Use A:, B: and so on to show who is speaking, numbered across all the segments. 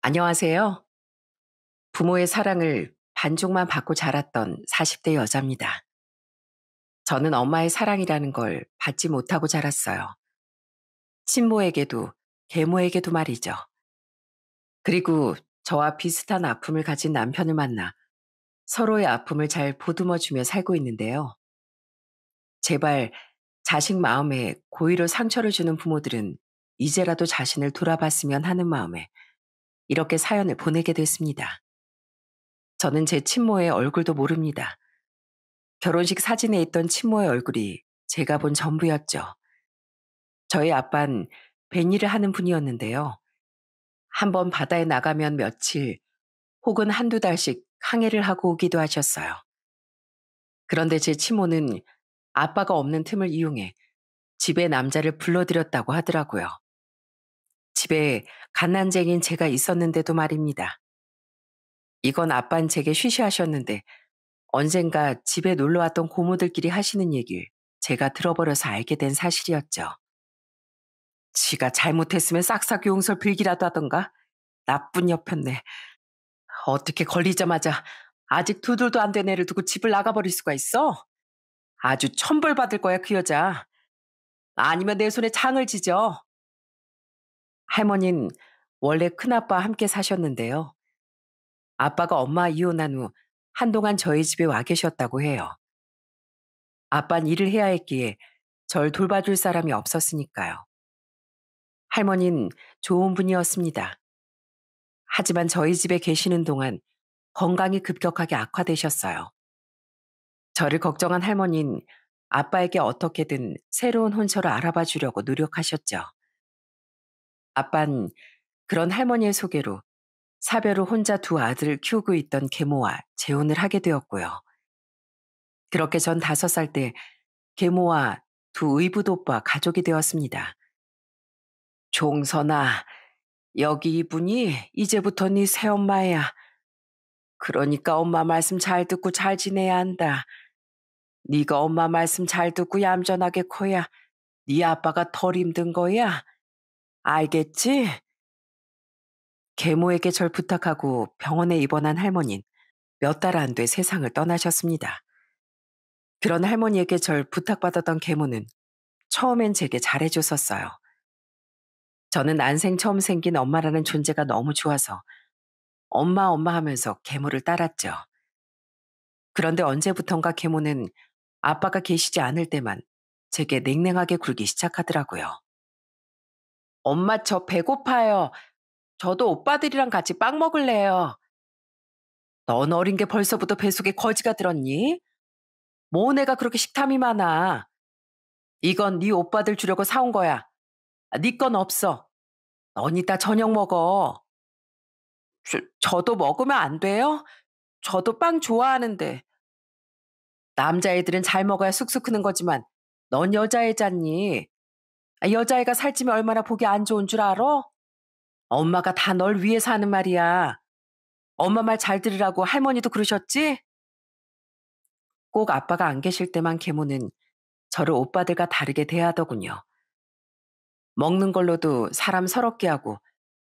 A: 안녕하세요. 부모의 사랑을 반쪽만 받고 자랐던 40대 여자입니다. 저는 엄마의 사랑이라는 걸 받지 못하고 자랐어요. 친모에게도, 계모에게도 말이죠. 그리고 저와 비슷한 아픔을 가진 남편을 만나 서로의 아픔을 잘 보듬어주며 살고 있는데요. 제발 자식 마음에 고의로 상처를 주는 부모들은 이제라도 자신을 돌아봤으면 하는 마음에 이렇게 사연을 보내게 됐습니다. 저는 제 친모의 얼굴도 모릅니다. 결혼식 사진에 있던 친모의 얼굴이 제가 본 전부였죠. 저희 아빤 뱃일을 하는 분이었는데요. 한번 바다에 나가면 며칠 혹은 한두 달씩 항해를 하고 오기도 하셨어요. 그런데 제 친모는 아빠가 없는 틈을 이용해 집에 남자를 불러들였다고 하더라고요. 집에 갓난쟁이인 제가 있었는데도 말입니다. 이건 아빤 제게 쉬쉬하셨는데 언젠가 집에 놀러왔던 고모들끼리 하시는 얘기를 제가 들어버려서 알게 된 사실이었죠. 지가 잘못했으면 싹싹 용서 빌기라도 하던가? 나쁜 여편네. 어떻게 걸리자마자 아직 2돌도 안 된 애를 두고 집을 나가버릴 수가 있어? 아주 천벌 받을 거야, 그 여자. 아니면 내 손에 장을 지져. 할머니는 원래 큰아빠와 함께 사셨는데요. 아빠가 엄마 이혼한 후 한동안 저희 집에 와 계셨다고 해요. 아빠는 일을 해야 했기에 절 돌봐줄 사람이 없었으니까요. 할머니는 좋은 분이었습니다. 하지만 저희 집에 계시는 동안 건강이 급격하게 악화되셨어요. 저를 걱정한 할머니는 아빠에게 어떻게든 새로운 혼처를 알아봐 주려고 노력하셨죠. 아빠는 그런 할머니의 소개로 사별 후 혼자 2아들을 키우고 있던 계모와 재혼을 하게 되었고요. 그렇게 전 5살 때 계모와 2의붓오빠 가족이 되었습니다. 종선아, 여기 이분이 이제부터 네 새엄마야. 그러니까 엄마 말씀 잘 듣고 잘 지내야 한다. 네가 엄마 말씀 잘 듣고 얌전하게 커야 네 아빠가 덜 힘든 거야. 알겠지? 계모에게 절 부탁하고 병원에 입원한 할머니는 몇 달 안 돼 세상을 떠나셨습니다. 그런 할머니에게 절 부탁받았던 계모는 처음엔 제게 잘해줬었어요. 저는 난생 처음 생긴 엄마라는 존재가 너무 좋아서 엄마 엄마 하면서 계모를 따랐죠. 그런데 언제부턴가 계모는 아빠가 계시지 않을 때만 제게 냉랭하게 굴기 시작하더라고요. 엄마 저 배고파요. 저도 오빠들이랑 같이 빵 먹을래요. 넌 어린 게 벌써부터 뱃속에 거지가 들었니? 뭐 내가 그렇게 식탐이 많아. 이건 네 오빠들 주려고 사온 거야. 네 건 없어. 넌 이따 저녁 먹어. 저도 먹으면 안 돼요? 저도 빵 좋아하는데. 남자애들은 잘 먹어야 쑥쑥 크는 거지만 넌 여자애잖니. 여자애가 살찌면 얼마나 보기 안 좋은 줄 알아? 엄마가 다 널 위해서 하는 말이야. 엄마 말 잘 들으라고 할머니도 그러셨지? 꼭 아빠가 안 계실 때만 계모는 저를 오빠들과 다르게 대하더군요. 먹는 걸로도 사람 서럽게 하고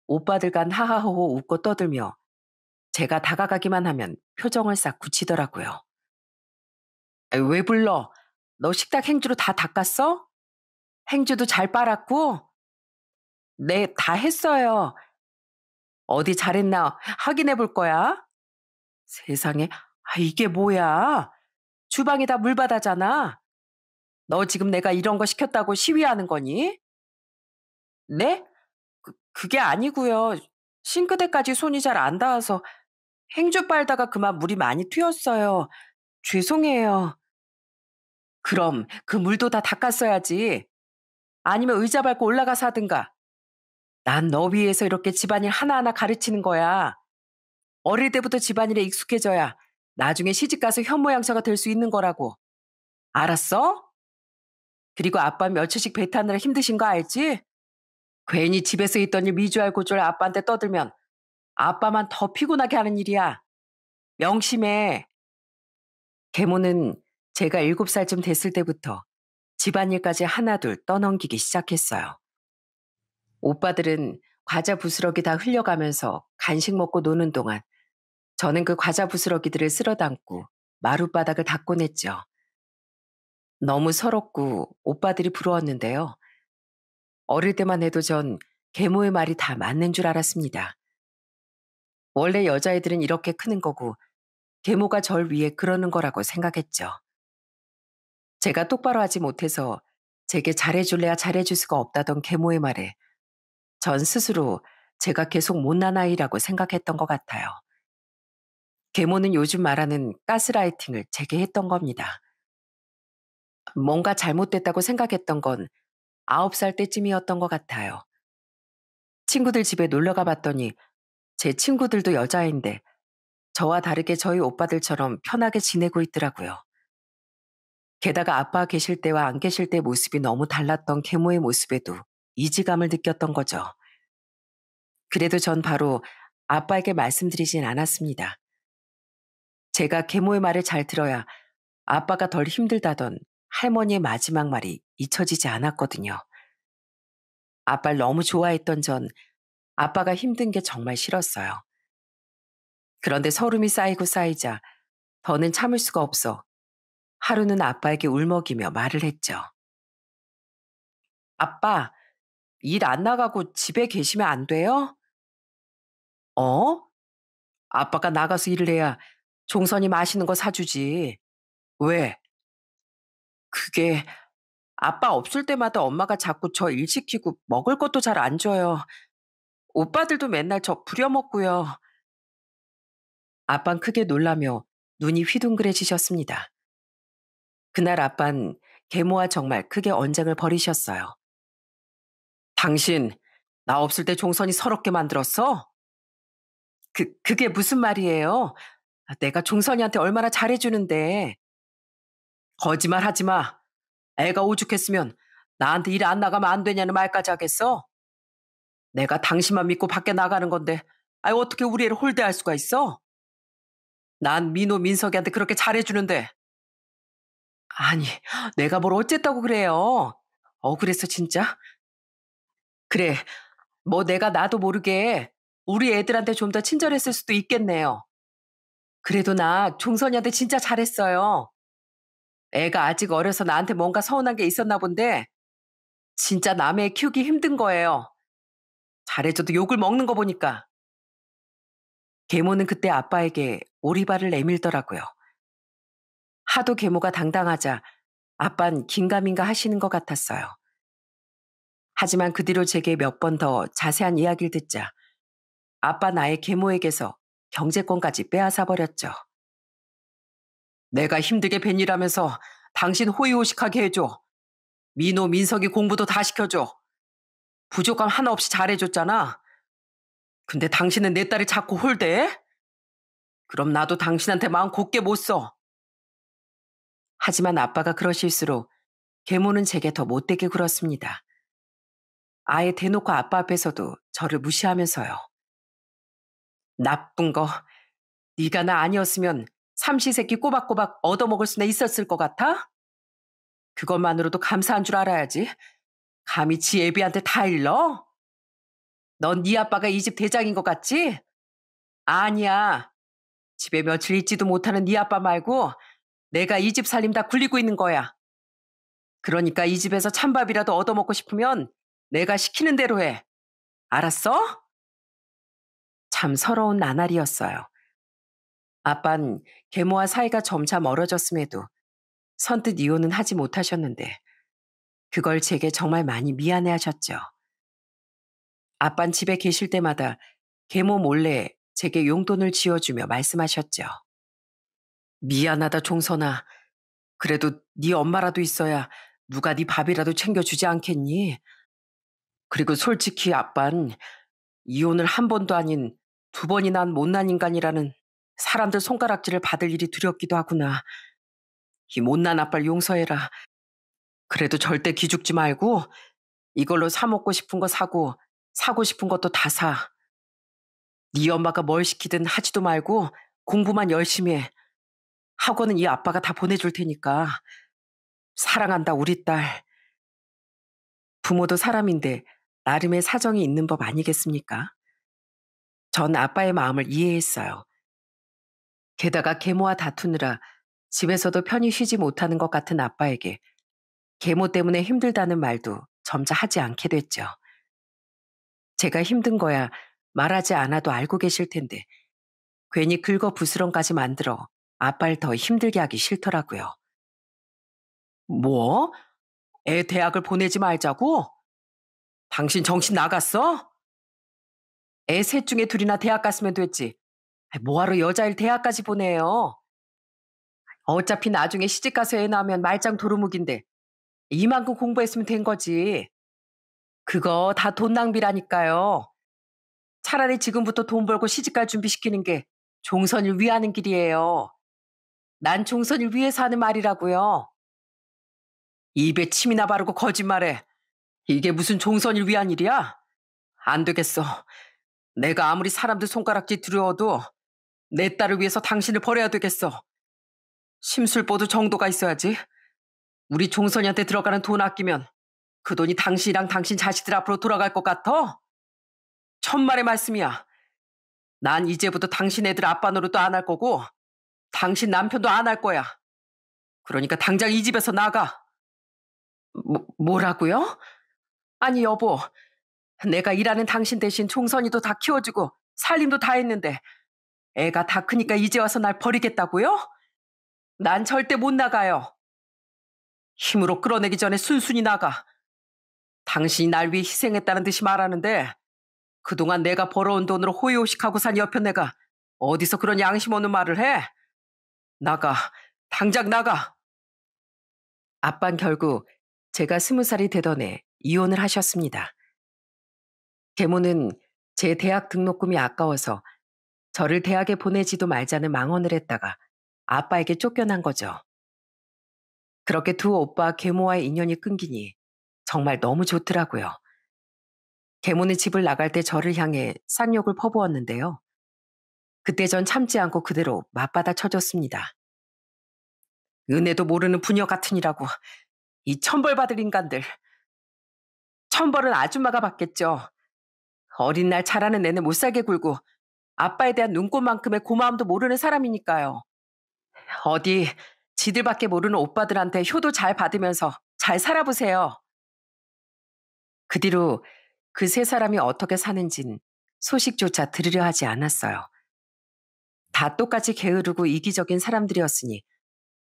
A: 오빠들간 하하호호 웃고 떠들며 제가 다가가기만 하면 표정을 싹 굳히더라고요. 왜 불러? 너 식탁 행주로 다 닦았어? 행주도 잘 빨았고? 네, 다 했어요. 어디 잘했나 확인해 볼 거야? 세상에, 이게 뭐야? 주방이 다 물바다잖아. 너 지금 내가 이런 거 시켰다고 시위하는 거니? 네? 그게 아니고요. 싱크대까지 손이 잘 안 닿아서 행주 빨다가 그만 물이 많이 튀었어요. 죄송해요. 그럼 그 물도 다 닦았어야지. 아니면 의자 밟고 올라가서 하든가. 난 너 위해서 이렇게 집안일 하나하나 가르치는 거야. 어릴 때부터 집안일에 익숙해져야 나중에 시집가서 현모양처가 될 수 있는 거라고. 알았어? 그리고 아빠 며칠씩 배 타느라 힘드신 거 알지? 괜히 집에서 있던 일 미주 알고 줄 아빠한테 떠들면 아빠만 더 피곤하게 하는 일이야. 명심해. 계모는 제가 7살쯤 됐을 때부터 집안일까지 하나둘 떠넘기기 시작했어요. 오빠들은 과자 부스러기 다 흘려가면서 간식 먹고 노는 동안 저는 그 과자 부스러기들을 쓸어 담고 마룻바닥을 닦곤 했죠. 너무 서럽고 오빠들이 부러웠는데요. 어릴 때만 해도 전 계모의 말이 다 맞는 줄 알았습니다. 원래 여자애들은 이렇게 크는 거고 계모가 절 위해 그러는 거라고 생각했죠. 제가 똑바로 하지 못해서 제게 잘해줄래야 잘해줄 수가 없다던 계모의 말에 전 스스로 제가 계속 못난 아이라고 생각했던 것 같아요. 계모는 요즘 말하는 가스라이팅을 제게 했던 겁니다. 뭔가 잘못됐다고 생각했던 건 9살 때쯤이었던 것 같아요. 친구들 집에 놀러 가봤더니 제 친구들도 여자인데 저와 다르게 저희 오빠들처럼 편하게 지내고 있더라고요. 게다가 아빠 계실 때와 안 계실 때 모습이 너무 달랐던 계모의 모습에도 이지감을 느꼈던 거죠. 그래도 전 바로 아빠에게 말씀드리진 않았습니다. 제가 계모의 말을 잘 들어야 아빠가 덜 힘들다던 할머니의 마지막 말이 잊혀지지 않았거든요. 아빠를 너무 좋아했던 전 아빠가 힘든 게 정말 싫었어요. 그런데 서름이 쌓이고 쌓이자 더는 참을 수가 없어 하루는 아빠에게 울먹이며 말을 했죠. 아빠, 일 안 나가고 집에 계시면 안 돼요? 어? 아빠가 나가서 일을 해야 종선이 맛있는 거 사주지. 왜? 그게 아빠 없을 때마다 엄마가 자꾸 저 일 시키고 먹을 것도 잘 안 줘요. 오빠들도 맨날 저 부려먹고요. 아빤 크게 놀라며 눈이 휘둥그레지셨습니다. 그날 아빤 계모와 정말 크게 언쟁을 벌이셨어요. 당신, 나 없을 때 종선이 서럽게 만들었어? 그게 무슨 말이에요? 내가 종선이한테 얼마나 잘해주는데. 거짓말 하지 마. 애가 오죽했으면 나한테 일 안 나가면 안 되냐는 말까지 하겠어? 내가 당신만 믿고 밖에 나가는 건데, 어떻게 우리 애를 홀대할 수가 있어? 난 민호, 민석이한테 그렇게 잘해주는데. 아니, 내가 뭘 어쨌다고 그래요. 억울했어, 진짜. 그래, 뭐 내가 나도 모르게 우리 애들한테 좀 더 친절했을 수도 있겠네요. 그래도 나 종선이한테 진짜 잘했어요. 애가 아직 어려서 나한테 뭔가 서운한 게 있었나 본데 진짜 남의 애 키우기 힘든 거예요. 잘해줘도 욕을 먹는 거 보니까. 계모는 그때 아빠에게 오리발을 내밀더라고요. 하도 계모가 당당하자 아빤 긴가민가 하시는 것 같았어요. 하지만 그 뒤로 제게 몇 번 더 자세한 이야기를 듣자 아빠 나의 계모에게서 경제권까지 빼앗아 버렸죠. 내가 힘들게 벤 일하면서 당신 호의호식하게 해줘. 민호, 민석이 공부도 다 시켜줘. 부족함 하나 없이 잘해줬잖아. 근데 당신은 내 딸을 자꾸 홀대해? 그럼 나도 당신한테 마음 곱게 못 써. 하지만 아빠가 그러실수록 계모는 제게 더 못되게 굴었습니다. 아예 대놓고 아빠 앞에서도 저를 무시하면서요. 나쁜 거. 네가 나 아니었으면 삼시세끼 꼬박꼬박 얻어먹을 수나 있었을 것 같아? 그것만으로도 감사한 줄 알아야지. 감히 지 애비한테 다 일러? 넌 네 아빠가 이 집 대장인 것 같지? 아니야. 집에 며칠 있지도 못하는 네 아빠 말고 내가 이 집 살림 다 굴리고 있는 거야. 그러니까 이 집에서 찬밥이라도 얻어먹고 싶으면 내가 시키는 대로 해. 알았어? 참 서러운 나날이었어요. 아빤 계모와 사이가 점차 멀어졌음에도 선뜻 이혼은 하지 못하셨는데 그걸 제게 정말 많이 미안해 하셨죠. 아빤 집에 계실 때마다 계모 몰래 제게 용돈을 쥐어주며 말씀하셨죠. 미안하다 종선아. 그래도 네 엄마라도 있어야 누가 네 밥이라도 챙겨주지 않겠니? 그리고 솔직히 아빤 이혼을 한 번도 아닌 두 번이나 한 못난 인간이라는 사람들 손가락질을 받을 일이 두렵기도 하구나. 이 못난 아빠를 용서해라. 그래도 절대 기죽지 말고 이걸로 사 먹고 싶은 거 사고 사고 싶은 것도 다 사. 네 엄마가 뭘 시키든 하지도 말고 공부만 열심히 해. 학원은 이 아빠가 다 보내줄 테니까. 사랑한다 우리 딸. 부모도 사람인데 나름의 사정이 있는 법 아니겠습니까? 전 아빠의 마음을 이해했어요. 게다가 계모와 다투느라 집에서도 편히 쉬지 못하는 것 같은 아빠에게 계모 때문에 힘들다는 말도 점차 하지 않게 됐죠. 제가 힘든 거야 말하지 않아도 알고 계실 텐데 괜히 긁어부스럼까지 만들어 아빠를 더 힘들게 하기 싫더라고요. 뭐? 애 대학을 보내지 말자고? 당신 정신 나갔어? 애 셋 중에 둘이나 대학 갔으면 됐지. 뭐하러 여자일 대학까지 보내요? 어차피 나중에 시집가서 애 낳으면 말짱 도루묵인데 이만큼 공부했으면 된 거지. 그거 다 돈 낭비라니까요. 차라리 지금부터 돈 벌고 시집갈 준비시키는 게 종선을 위하는 길이에요. 난 종선을 위해서 하는 말이라고요. 입에 침이나 바르고 거짓말해. 이게 무슨 종선을 위한 일이야? 안 되겠어. 내가 아무리 사람들 손가락질 두려워도 내 딸을 위해서 당신을 버려야 되겠어. 심술보도 정도가 있어야지. 우리 종선이한테 들어가는 돈 아끼면 그 돈이 당신이랑 당신 자식들 앞으로 돌아갈 것 같아? 천만의 말씀이야. 난 이제부터 당신 애들 아빠 노릇도 안 할 거고 당신 남편도 안 할 거야. 그러니까 당장 이 집에서 나가. 뭐라고요? 아니 여보, 내가 일하는 당신 대신 종선이도 다 키워주고 살림도 다 했는데 애가 다 크니까 이제 와서 날 버리겠다고요? 난 절대 못 나가요. 힘으로 끌어내기 전에 순순히 나가. 당신이 날 위해 희생했다는 듯이 말하는데 그동안 내가 벌어온 돈으로 호의호식하고 산 여편 내가 어디서 그런 양심 없는 말을 해? 나가. 당장 나가. 아빤 결국 제가 20살이 되던 해 이혼을 하셨습니다. 계모는 제 대학 등록금이 아까워서 저를 대학에 보내지도 말자는 망언을 했다가 아빠에게 쫓겨난 거죠. 그렇게 두 오빠 계모와의 인연이 끊기니 정말 너무 좋더라고요. 계모는 집을 나갈 때 저를 향해 쌍욕을 퍼부었는데요. 그때 전 참지 않고 그대로 맞받아 쳐줬습니다. 은혜도 모르는 부녀 같으니라고. 이 천벌 받을 인간들. 천벌은 아줌마가 받겠죠. 어린 날 자라는 애는 못 살게 굴고 아빠에 대한 눈꽃만큼의 고마움도 모르는 사람이니까요. 어디 지들밖에 모르는 오빠들한테 효도 잘 받으면서 잘 살아보세요. 그 뒤로 그 세 사람이 어떻게 사는진 소식조차 들으려 하지 않았어요. 다 똑같이 게으르고 이기적인 사람들이었으니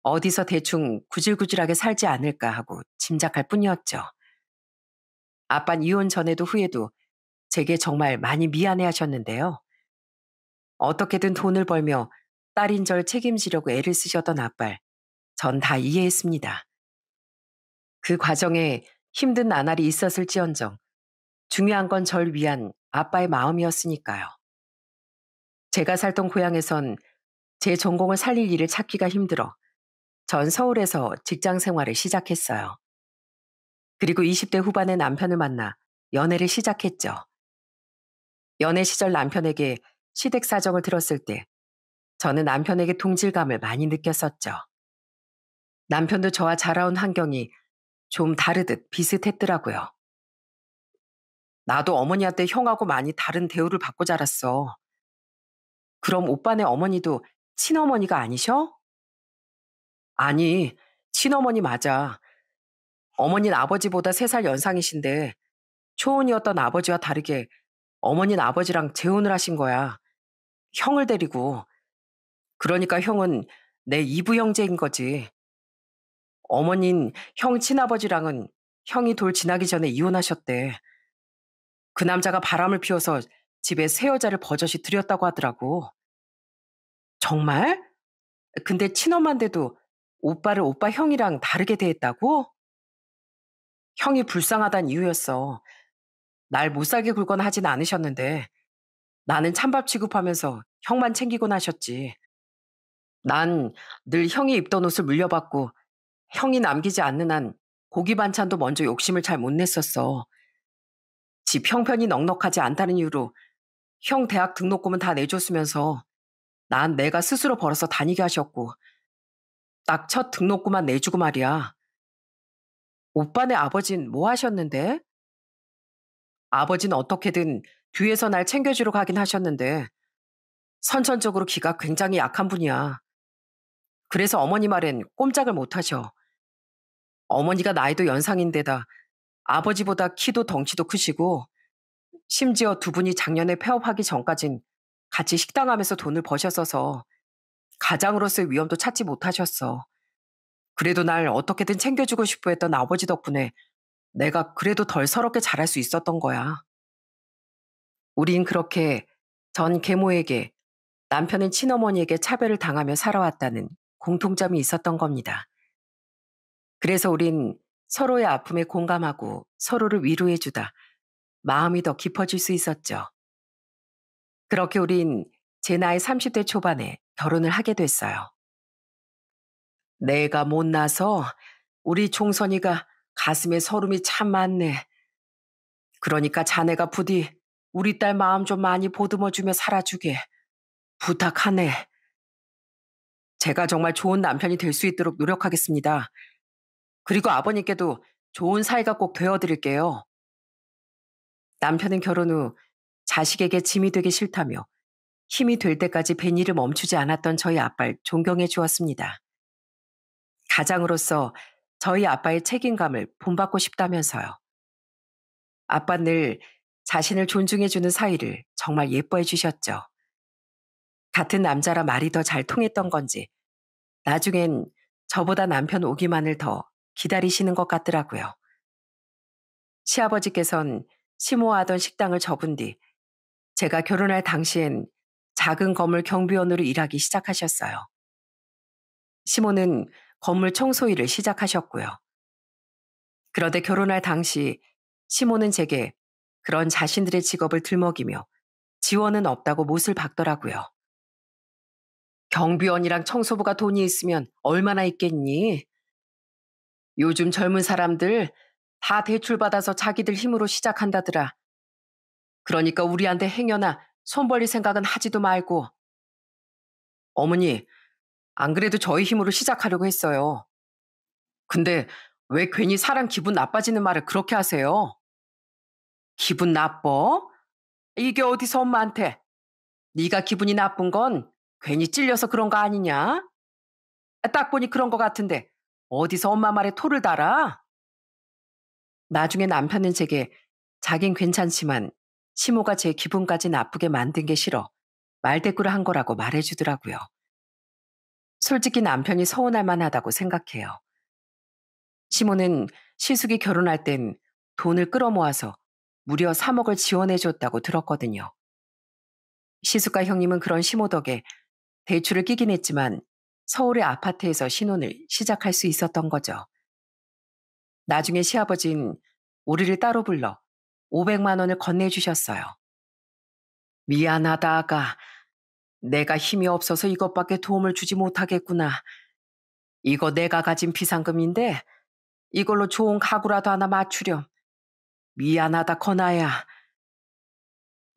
A: 어디서 대충 구질구질하게 살지 않을까 하고 짐작할 뿐이었죠. 아빤 이혼 전에도 후에도 제게 정말 많이 미안해 하셨는데요. 어떻게든 돈을 벌며 딸인 절 책임지려고 애를 쓰셨던 아빠를 전 다 이해했습니다. 그 과정에 힘든 나날이 있었을지언정 중요한 건 절 위한 아빠의 마음이었으니까요. 제가 살던 고향에선 제 전공을 살릴 일을 찾기가 힘들어 전 서울에서 직장 생활을 시작했어요. 그리고 20대 후반에 남편을 만나 연애를 시작했죠. 연애 시절 남편에게 시댁 사정을 들었을 때 저는 남편에게 동질감을 많이 느꼈었죠. 남편도 저와 자라온 환경이 좀 다르듯 비슷했더라고요. 나도 어머니한테 형하고 많이 다른 대우를 받고 자랐어. 그럼 오빠네 어머니도 친어머니가 아니셔? 아니, 친어머니 맞아. 어머니는 아버지보다 3살 연상이신데 초혼이었던 아버지와 다르게 어머니는 아버지랑 재혼을 하신 거야. 형을 데리고. 그러니까 형은 내 이부 형제인 거지. 어머닌 형 친아버지랑은 형이 돌 지나기 전에 이혼하셨대. 그 남자가 바람을 피워서 집에 새 여자를 버젓이 들였다고 하더라고. 정말? 근데 친엄마인데도 오빠를 오빠 형이랑 다르게 대했다고? 형이 불쌍하단 이유였어. 날 못살게 굴거나 하진 않으셨는데 나는 찬밥 취급하면서 형만 챙기곤 하셨지. 난 늘 형이 입던 옷을 물려받고 형이 남기지 않는 한 고기 반찬도 먼저 욕심을 잘 못 냈었어. 집 형편이 넉넉하지 않다는 이유로 형 대학 등록금은 다 내줬으면서 난 내가 스스로 벌어서 다니게 하셨고 딱 첫 등록금만 내주고 말이야. 오빠네 아버진 뭐 하셨는데? 아버지는 어떻게든 뒤에서 날 챙겨주러 가긴 하셨는데 선천적으로 기가 굉장히 약한 분이야. 그래서 어머니 말엔 꼼짝을 못 하셔. 어머니가 나이도 연상인데다 아버지보다 키도 덩치도 크시고 심지어 두 분이 작년에 폐업하기 전까진 같이 식당하면서 돈을 버셨어서 가장으로서의 위험도 찾지 못하셨어. 그래도 날 어떻게든 챙겨주고 싶어 했던 아버지 덕분에 내가 그래도 덜 서럽게 자랄 수 있었던 거야. 우린 그렇게 전 계모에게 남편은 친어머니에게 차별을 당하며 살아왔다는 공통점이 있었던 겁니다. 그래서 우린 서로의 아픔에 공감하고 서로를 위로해주다 마음이 더 깊어질 수 있었죠. 그렇게 우린 제 나이 30대 초반에 결혼을 하게 됐어요. 내가 못나서 우리 종선이가 가슴에 서름이 참 많네. 그러니까 자네가 부디 우리 딸 마음 좀 많이 보듬어주며 살아주게 부탁하네. 제가 정말 좋은 남편이 될 수 있도록 노력하겠습니다. 그리고 아버님께도 좋은 사이가 꼭 되어드릴게요. 남편은 결혼 후 자식에게 짐이 되기 싫다며 힘이 될 때까지 뱃일을 멈추지 않았던 저희 아빠를 존경해 주었습니다. 가장으로서 저희 아빠의 책임감을 본받고 싶다면서요. 아빠는 늘 자신을 존중해주는 사이를 정말 예뻐해 주셨죠. 같은 남자라 말이 더 잘 통했던 건지 나중엔 저보다 남편 오기만을 더 기다리시는 것 같더라고요. 시아버지께선 시모하던 식당을 접은 뒤 제가 결혼할 당시엔 작은 건물 경비원으로 일하기 시작하셨어요. 시모는 건물 청소 일을 시작하셨고요. 그런데 결혼할 당시 시모는 제게 그런 자신들의 직업을 들먹이며 지원은 없다고 못을 박더라고요. 경비원이랑 청소부가 돈이 있으면 얼마나 있겠니? 요즘 젊은 사람들 다 대출받아서 자기들 힘으로 시작한다더라. 그러니까 우리한테 행여나 손 벌릴 생각은 하지도 말고. 어머니, 안 그래도 저희 힘으로 시작하려고 했어요. 근데 왜 괜히 사람 기분 나빠지는 말을 그렇게 하세요? 기분 나빠? 이게 어디서 엄마한테? 네가 기분이 나쁜 건 괜히 찔려서 그런 거 아니냐? 딱 보니 그런 거 같은데 어디서 엄마 말에 토를 달아? 나중에 남편은 제게 자긴 괜찮지만 시모가 제 기분까지 나쁘게 만든 게 싫어 말대꾸를 한 거라고 말해주더라고요. 솔직히 남편이 서운할 만하다고 생각해요. 시모는 시숙이 결혼할 땐 돈을 끌어모아서 무려 3억을 지원해줬다고 들었거든요. 시숙과 형님은 그런 시모 덕에 대출을 끼긴 했지만 서울의 아파트에서 신혼을 시작할 수 있었던 거죠. 나중에 시아버진 우리를 따로 불러 500만 원을 건네주셨어요. 미안하다 아가. 내가 힘이 없어서 이것밖에 도움을 주지 못하겠구나. 이거 내가 가진 비상금인데 이걸로 좋은 가구라도 하나 맞추렴. 미안하다 건아야.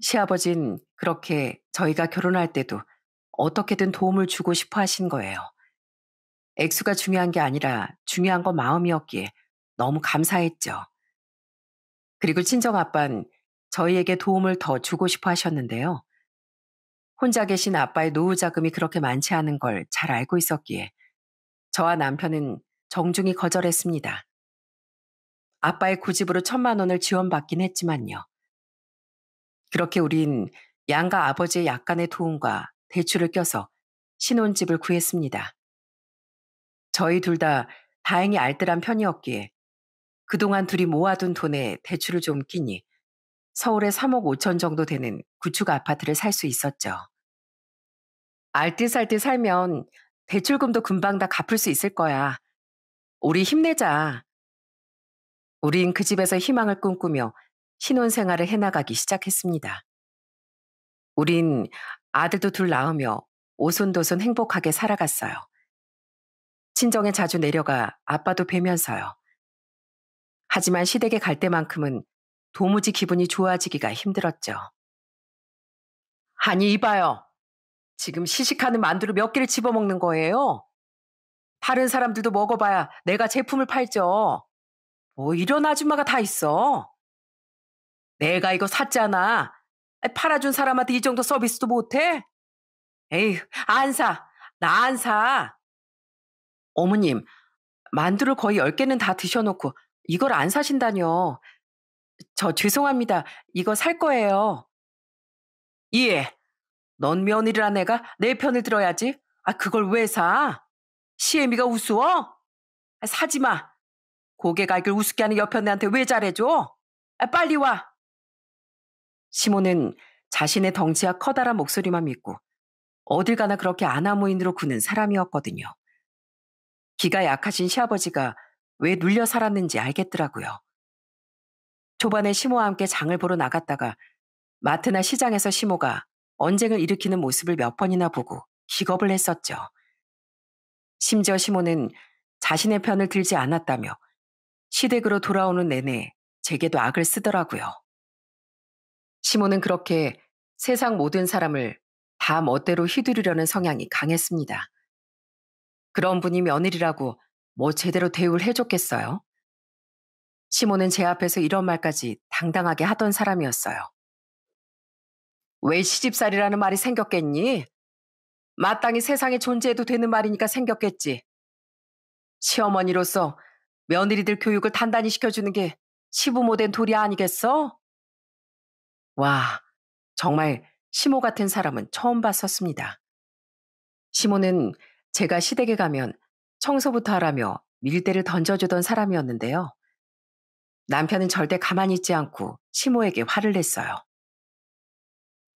A: 시아버진 그렇게 저희가 결혼할 때도 어떻게든 도움을 주고 싶어 하신 거예요. 액수가 중요한 게 아니라 중요한 건 마음이었기에 너무 감사했죠. 그리고 친정아빠는 저희에게 도움을 더 주고 싶어 하셨는데요. 혼자 계신 아빠의 노후 자금이 그렇게 많지 않은 걸 잘 알고 있었기에 저와 남편은 정중히 거절했습니다. 아빠의 고집으로 1,000만 원을 지원받긴 했지만요. 그렇게 우린 양가 아버지의 약간의 도움과 대출을 껴서 신혼집을 구했습니다. 저희 둘 다 다행히 알뜰한 편이었기에 그동안 둘이 모아둔 돈에 대출을 좀 끼니 서울에 3억 5천 정도 되는 구축 아파트를 살 수 있었죠. 알뜰살뜰 살면 대출금도 금방 다 갚을 수 있을 거야. 우리 힘내자. 우린 그 집에서 희망을 꿈꾸며 신혼생활을 해나가기 시작했습니다. 우린 아들도 둘 낳으며 오손도손 행복하게 살아갔어요. 친정에 자주 내려가 아빠도 뵈면서요. 하지만 시댁에 갈 때만큼은 도무지 기분이 좋아지기가 힘들었죠. 아니 이봐요. 지금 시식하는 만두를 몇 개를 집어먹는 거예요? 다른 사람들도 먹어봐야 내가 제품을 팔죠. 뭐 이런 아줌마가 다 있어. 내가 이거 샀잖아. 팔아준 사람한테 이 정도 서비스도 못해? 에휴, 안 사. 나 안 사. 어머님, 만두를 거의 10개는 다 드셔놓고 이걸 안 사신다뇨. 저 죄송합니다. 이거 살 거예요. 예. 넌 며느리란 애가 내 편을 들어야지. 그걸 왜 사? 시애미가 우스워? 사지 마. 고개 갈길 우습게 하는 옆편애한테 왜 잘해줘? 빨리 와. 시모는 자신의 덩치와 커다란 목소리만 믿고 어딜 가나 그렇게 아나무인으로 구는 사람이었거든요. 기가 약하신 시아버지가 왜 눌려 살았는지 알겠더라고요. 초반에 시모와 함께 장을 보러 나갔다가 마트나 시장에서 시모가 언쟁을 일으키는 모습을 몇 번이나 보고 기겁을 했었죠. 심지어 시모는 자신의 편을 들지 않았다며 시댁으로 돌아오는 내내 제게도 악을 쓰더라고요. 시모는 그렇게 세상 모든 사람을 다 멋대로 휘두르려는 성향이 강했습니다. 그런 분이 며느리라고 뭐 제대로 대우를 해줬겠어요? 시모는 제 앞에서 이런 말까지 당당하게 하던 사람이었어요. 왜 시집살이라는 말이 생겼겠니? 마땅히 세상에 존재해도 되는 말이니까 생겼겠지. 시어머니로서 며느리들 교육을 단단히 시켜주는 게 시부모 된 도리 아니겠어? 와, 정말 시모 같은 사람은 처음 봤었습니다. 시모는 제가 시댁에 가면 청소부터 하라며 밀대를 던져주던 사람이었는데요. 남편은 절대 가만히 있지 않고 시모에게 화를 냈어요.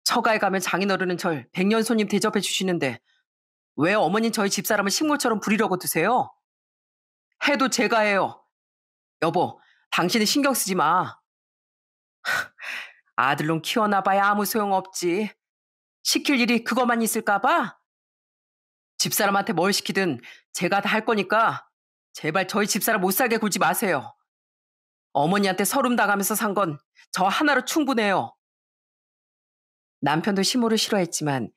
A: 처가에 가면 장인어른은 절 백년 손님 대접해 주시는데 왜 어머닌 저희 집사람을 식물처럼 부리려고 드세요? 해도 제가 해요. 여보, 당신은 신경 쓰지 마. 아들놈 키워놔봐야 아무 소용없지. 시킬 일이 그것만 있을까 봐? 집사람한테 뭘 시키든 제가 다 할 거니까 제발 저희 집사람 못 살게 굴지 마세요. 어머니한테 서름 당하면서 산 건 저 하나로 충분해요. 남편도 시모를 싫어했지만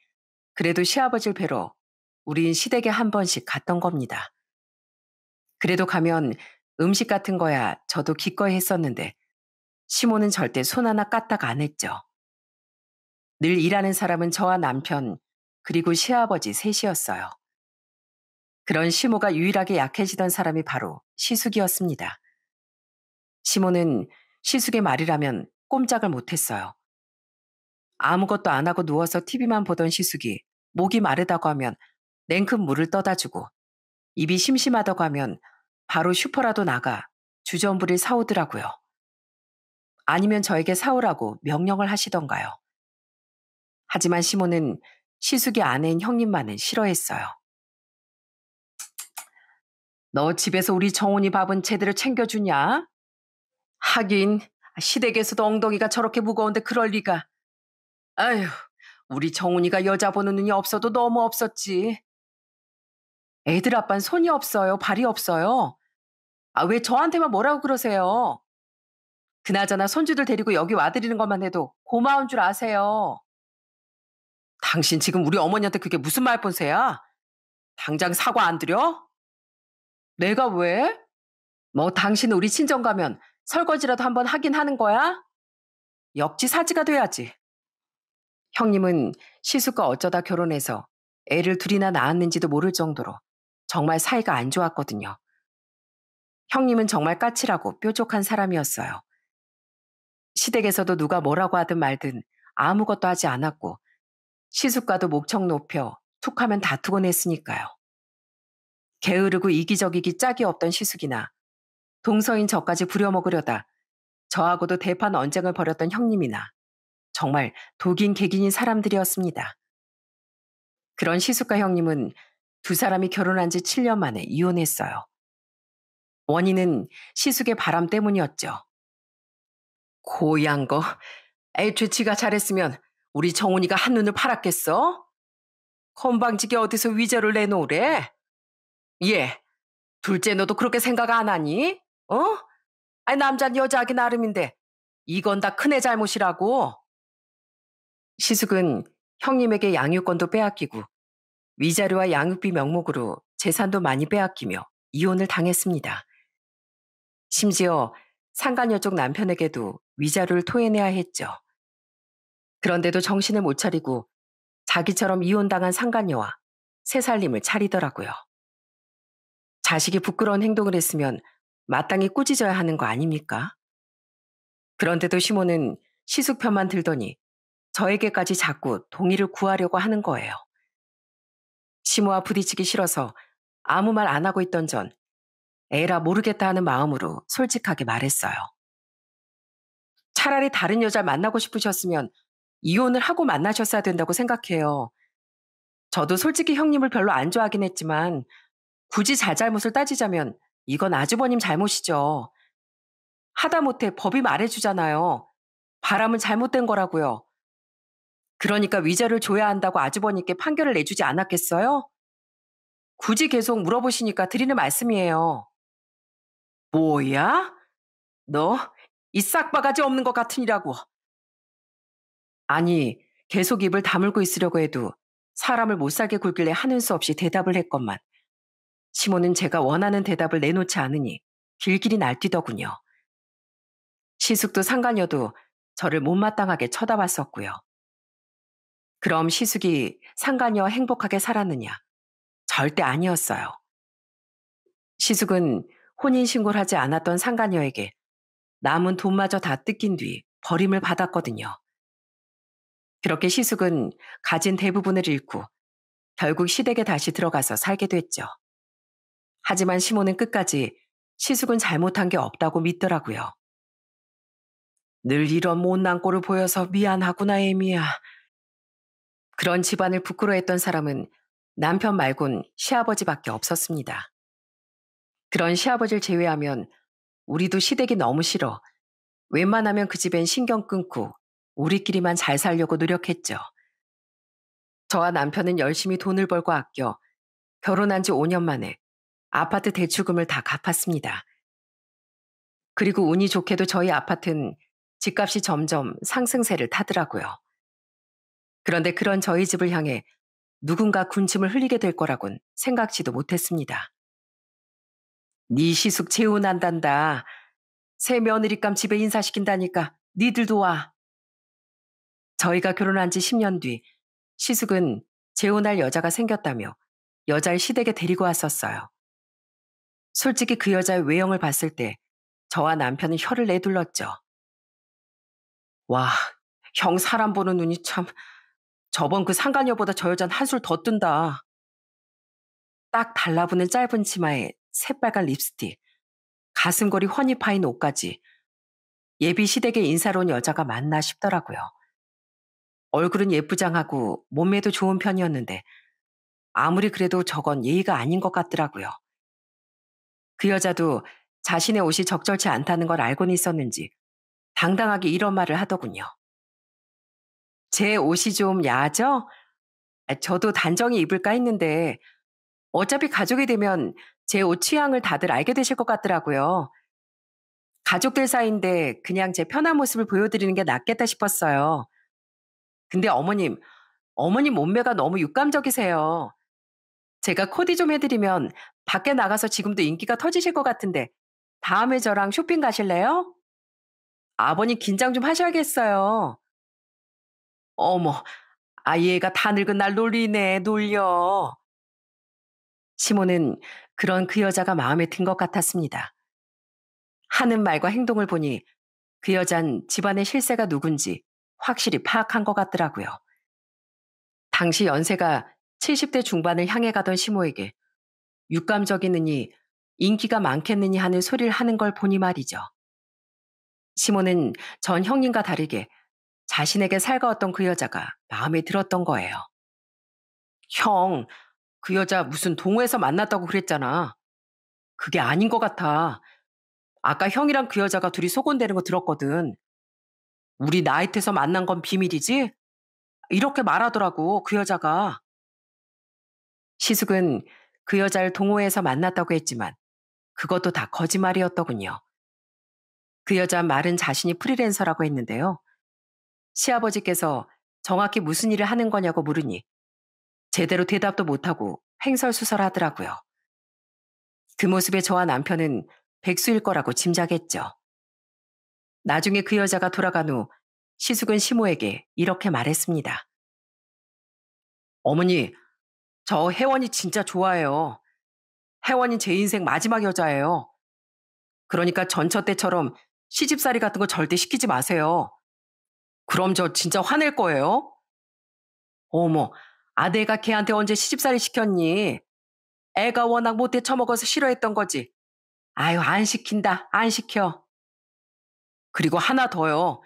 A: 그래도 시아버지를 뵈러 우린 시댁에 한 번씩 갔던 겁니다. 그래도 가면 음식 같은 거야 저도 기꺼이 했었는데 시모는 절대 손 하나 까딱 안 했죠. 늘 일하는 사람은 저와 남편 그리고 시아버지 셋이었어요. 그런 시모가 유일하게 약해지던 사람이 바로 시숙이었습니다. 시모는 시숙의 말이라면 꼼짝을 못했어요. 아무것도 안 하고 누워서 TV만 보던 시숙이 목이 마르다고 하면 냉큼 물을 떠다 주고 입이 심심하다고 하면 바로 슈퍼라도 나가 주전부리를 사오더라고요. 아니면 저에게 사오라고 명령을 하시던가요. 하지만 시모는 시숙이 아내인 형님만은 싫어했어요. 너 집에서 우리 정훈이 밥은 제대로 챙겨주냐? 하긴 시댁에서도 엉덩이가 저렇게 무거운데 그럴 리가. 아휴, 우리 정훈이가 여자 보는 눈이 없어도 너무 없었지. 애들 아빠는 손이 없어요, 발이 없어요. 왜 저한테만 뭐라고 그러세요? 그나저나 손주들 데리고 여기 와드리는 것만 해도 고마운 줄 아세요. 당신 지금 우리 어머니한테 그게 무슨 말본세야? 당장 사과 안 드려? 내가 왜? 뭐 당신 우리 친정 가면 설거지라도 한번 하긴 하는 거야? 역지사지가 돼야지. 형님은 시숙과 어쩌다 결혼해서 애를 둘이나 낳았는지도 모를 정도로 정말 사이가 안 좋았거든요. 형님은 정말 까칠하고 뾰족한 사람이었어요. 시댁에서도 누가 뭐라고 하든 말든 아무것도 하지 않았고 시숙과도 목청 높여 툭하면 다투곤 했으니까요. 게으르고 이기적이기 짝이 없던 시숙이나 동서인 저까지 부려먹으려다 저하고도 대판 언쟁을 벌였던 형님이나 정말 독인 개긴인 사람들이었습니다. 그런 시숙과 형님은 두 사람이 결혼한 지 7년 만에 이혼했어요. 원인은 시숙의 바람 때문이었죠. 고얀 거. 애초에 지가 잘했으면 우리 정훈이가 한눈을 팔았겠어? 건방지게 어디서 위자료를 내놓으래? 예, 둘째 너도 그렇게 생각 안 하니? 어? 남자는 여자하기 나름인데 이건 다 큰애 잘못이라고. 시숙은 형님에게 양육권도 빼앗기고 위자료와 양육비 명목으로 재산도 많이 빼앗기며 이혼을 당했습니다. 심지어 상간녀 쪽 남편에게도 위자료를 토해내야 했죠. 그런데도 정신을 못 차리고 자기처럼 이혼당한 상간녀와 새 살림을 차리더라고요. 자식이 부끄러운 행동을 했으면 마땅히 꾸짖어야 하는 거 아닙니까? 그런데도 시모는 시숙 편만 들더니 저에게까지 자꾸 동의를 구하려고 하는 거예요. 시모와 부딪히기 싫어서 아무 말 안 하고 있던 전 에라 모르겠다 하는 마음으로 솔직하게 말했어요. 차라리 다른 여자 만나고 싶으셨으면 이혼을 하고 만나셨어야 된다고 생각해요. 저도 솔직히 형님을 별로 안 좋아하긴 했지만 굳이 잘잘못을 따지자면 이건 아주버님 잘못이죠. 하다못해 법이 말해주잖아요. 바람은 잘못된 거라고요. 그러니까 위자료를 줘야 한다고 아주버님께 판결을 내주지 않았겠어요? 굳이 계속 물어보시니까 드리는 말씀이에요. 뭐야? 너 이 싹바가지 없는 것 같으니라고. 아니, 계속 입을 다물고 있으려고 해도 사람을 못 살게 굴길래 하는 수 없이 대답을 했건만 시모는 제가 원하는 대답을 내놓지 않으니 길길이 날뛰더군요. 시숙도 상간녀도 저를 못마땅하게 쳐다봤었고요. 그럼 시숙이 상간녀와 행복하게 살았느냐? 절대 아니었어요. 시숙은 혼인신고를 하지 않았던 상간녀에게 남은 돈마저 다 뜯긴 뒤 버림을 받았거든요. 그렇게 시숙은 가진 대부분을 잃고 결국 시댁에 다시 들어가서 살게 됐죠. 하지만 시모는 끝까지 시숙은 잘못한 게 없다고 믿더라고요. 늘 이런 못난 꼴을 보여서 미안하구나, 에미야. 그런 집안을 부끄러워했던 사람은 남편 말곤 시아버지밖에 없었습니다. 그런 시아버지를 제외하면 우리도 시댁이 너무 싫어 웬만하면 그 집엔 신경 끊고 우리끼리만 잘 살려고 노력했죠. 저와 남편은 열심히 돈을 벌고 아껴 결혼한 지 5년 만에 아파트 대출금을 다 갚았습니다. 그리고 운이 좋게도 저희 아파트는 집값이 점점 상승세를 타더라고요. 그런데 그런 저희 집을 향해 누군가 군침을 흘리게 될 거라곤 생각지도 못했습니다. 네 시숙 재혼한단다. 새 며느리감 집에 인사시킨다니까 니들도 와. 저희가 결혼한 지 10년 뒤 시숙은 재혼할 여자가 생겼다며 여자를 시댁에 데리고 왔었어요. 솔직히 그 여자의 외형을 봤을 때 저와 남편은 혀를 내둘렀죠. 와, 형 사람 보는 눈이 참. 저번 그 상간녀보다 저 여자는 한술 더 뜬다. 딱 달라붙는 짧은 치마에 새빨간 립스틱, 가슴걸이 훤히 파인 옷까지 예비 시댁에 인사로 온 여자가 맞나 싶더라고요. 얼굴은 예쁘장하고 몸매도 좋은 편이었는데 아무리 그래도 저건 예의가 아닌 것 같더라고요. 그 여자도 자신의 옷이 적절치 않다는 걸 알고는 있었는지 당당하게 이런 말을 하더군요. 제 옷이 좀 야하죠? 저도 단정히 입을까 했는데 어차피 가족이 되면 제 옷 취향을 다들 알게 되실 것 같더라고요. 가족들 사이인데 그냥 제 편한 모습을 보여드리는 게 낫겠다 싶었어요. 근데 어머님 몸매가 너무 육감적이세요. 제가 코디 좀 해드리면 밖에 나가서 지금도 인기가 터지실 것 같은데 다음에 저랑 쇼핑 가실래요? 아버님 긴장 좀 하셔야겠어요. 어머, 얘가 다 늙은 날 놀리네, 놀려. 시모는 그런 그 여자가 마음에 든 것 같았습니다. 하는 말과 행동을 보니 그 여잔 집안의 실세가 누군지 확실히 파악한 것 같더라고요. 당시 연세가 70대 중반을 향해 가던 시모에게 육감적이느니 인기가 많겠느니 하는 소리를 하는 걸 보니 말이죠. 시모는 전 형님과 다르게 자신에게 살가웠던 그 여자가 마음에 들었던 거예요. 형, 그 여자 무슨 동호회에서 만났다고 그랬잖아. 그게 아닌 것 같아. 아까 형이랑 그 여자가 둘이 소곤대는 거 들었거든. 우리 나이트에서 만난 건 비밀이지? 이렇게 말하더라고, 그 여자가. 시숙은 그 여자를 동호회에서 만났다고 했지만 그것도 다 거짓말이었더군요. 그 여자 말은 자신이 프리랜서라고 했는데요. 시아버지께서 정확히 무슨 일을 하는 거냐고 물으니 제대로 대답도 못하고 횡설수설하더라고요. 그 모습에 저와 남편은 백수일 거라고 짐작했죠. 나중에 그 여자가 돌아간 후 시숙은 시모에게 이렇게 말했습니다. 어머니, 저 혜원이 진짜 좋아해요. 혜원이 제 인생 마지막 여자예요. 그러니까 전처 때처럼 시집살이 같은 거 절대 시키지 마세요. 그럼 저 진짜 화낼 거예요. 어머, 아내가 걔한테 언제 시집살이 시켰니? 애가 워낙 못돼 처먹어서 싫어했던 거지. 아유, 안 시킨다, 안 시켜. 그리고 하나 더요.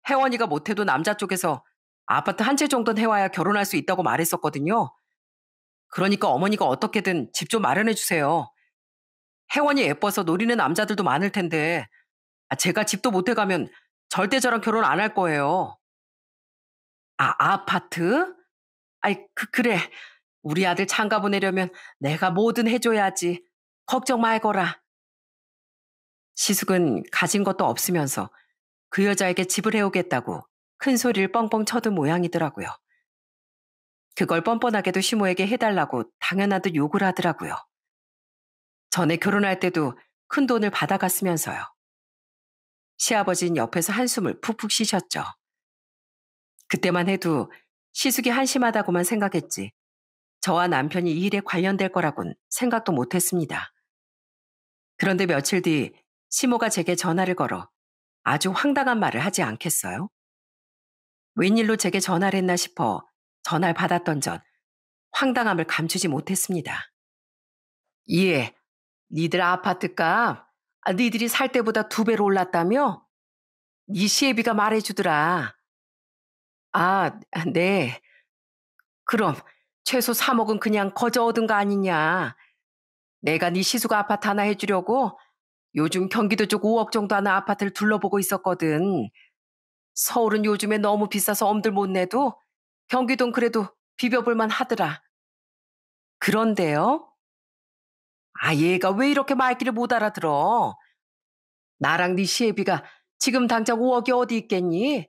A: 혜원이가 못해도 남자 쪽에서 아파트 한 채 정도는 해와야 결혼할 수 있다고 말했었거든요. 그러니까 어머니가 어떻게든 집 좀 마련해 주세요. 혜원이 예뻐서 노리는 남자들도 많을 텐데 제가 집도 못 해가면 절대 저랑 결혼 안 할 거예요. 아파트? 아이, 그래. 우리 아들 장가 보내려면 내가 뭐든 해줘야지. 걱정 말거라. 시숙은 가진 것도 없으면서 그 여자에게 집을 해오겠다고 큰 소리를 뻥뻥 쳐둔 모양이더라고요. 그걸 뻔뻔하게도 시모에게 해달라고 당연한 듯 욕을 하더라고요. 전에 결혼할 때도 큰 돈을 받아갔으면서요. 시아버지는 옆에서 한숨을 푹푹 쉬셨죠. 그때만 해도 시숙이 한심하다고만 생각했지 저와 남편이 이 일에 관련될 거라곤 생각도 못했습니다. 그런데 며칠 뒤 시모가 제게 전화를 걸어 아주 황당한 말을 하지 않겠어요? 웬일로 제게 전화를 했나 싶어 전화를 받았던 전 황당함을 감추지 못했습니다. 예, 니들 아파트값 니들이 살 때보다 2배로 올랐다며? 니 시애비가 말해주더라. 아, 네. 그럼 최소 3억은 그냥 거저 얻은 거 아니냐. 내가 네 시수가 아파트 하나 해주려고 요즘 경기도 쪽 5억 정도 하는 아파트를 둘러보고 있었거든. 서울은 요즘에 너무 비싸서 엄들 못 내도 경기도는 그래도 비벼볼만 하더라. 그런데요? 얘가 왜 이렇게 말귀를 못 알아들어? 나랑 네 시애비가 지금 당장 5억이 어디 있겠니?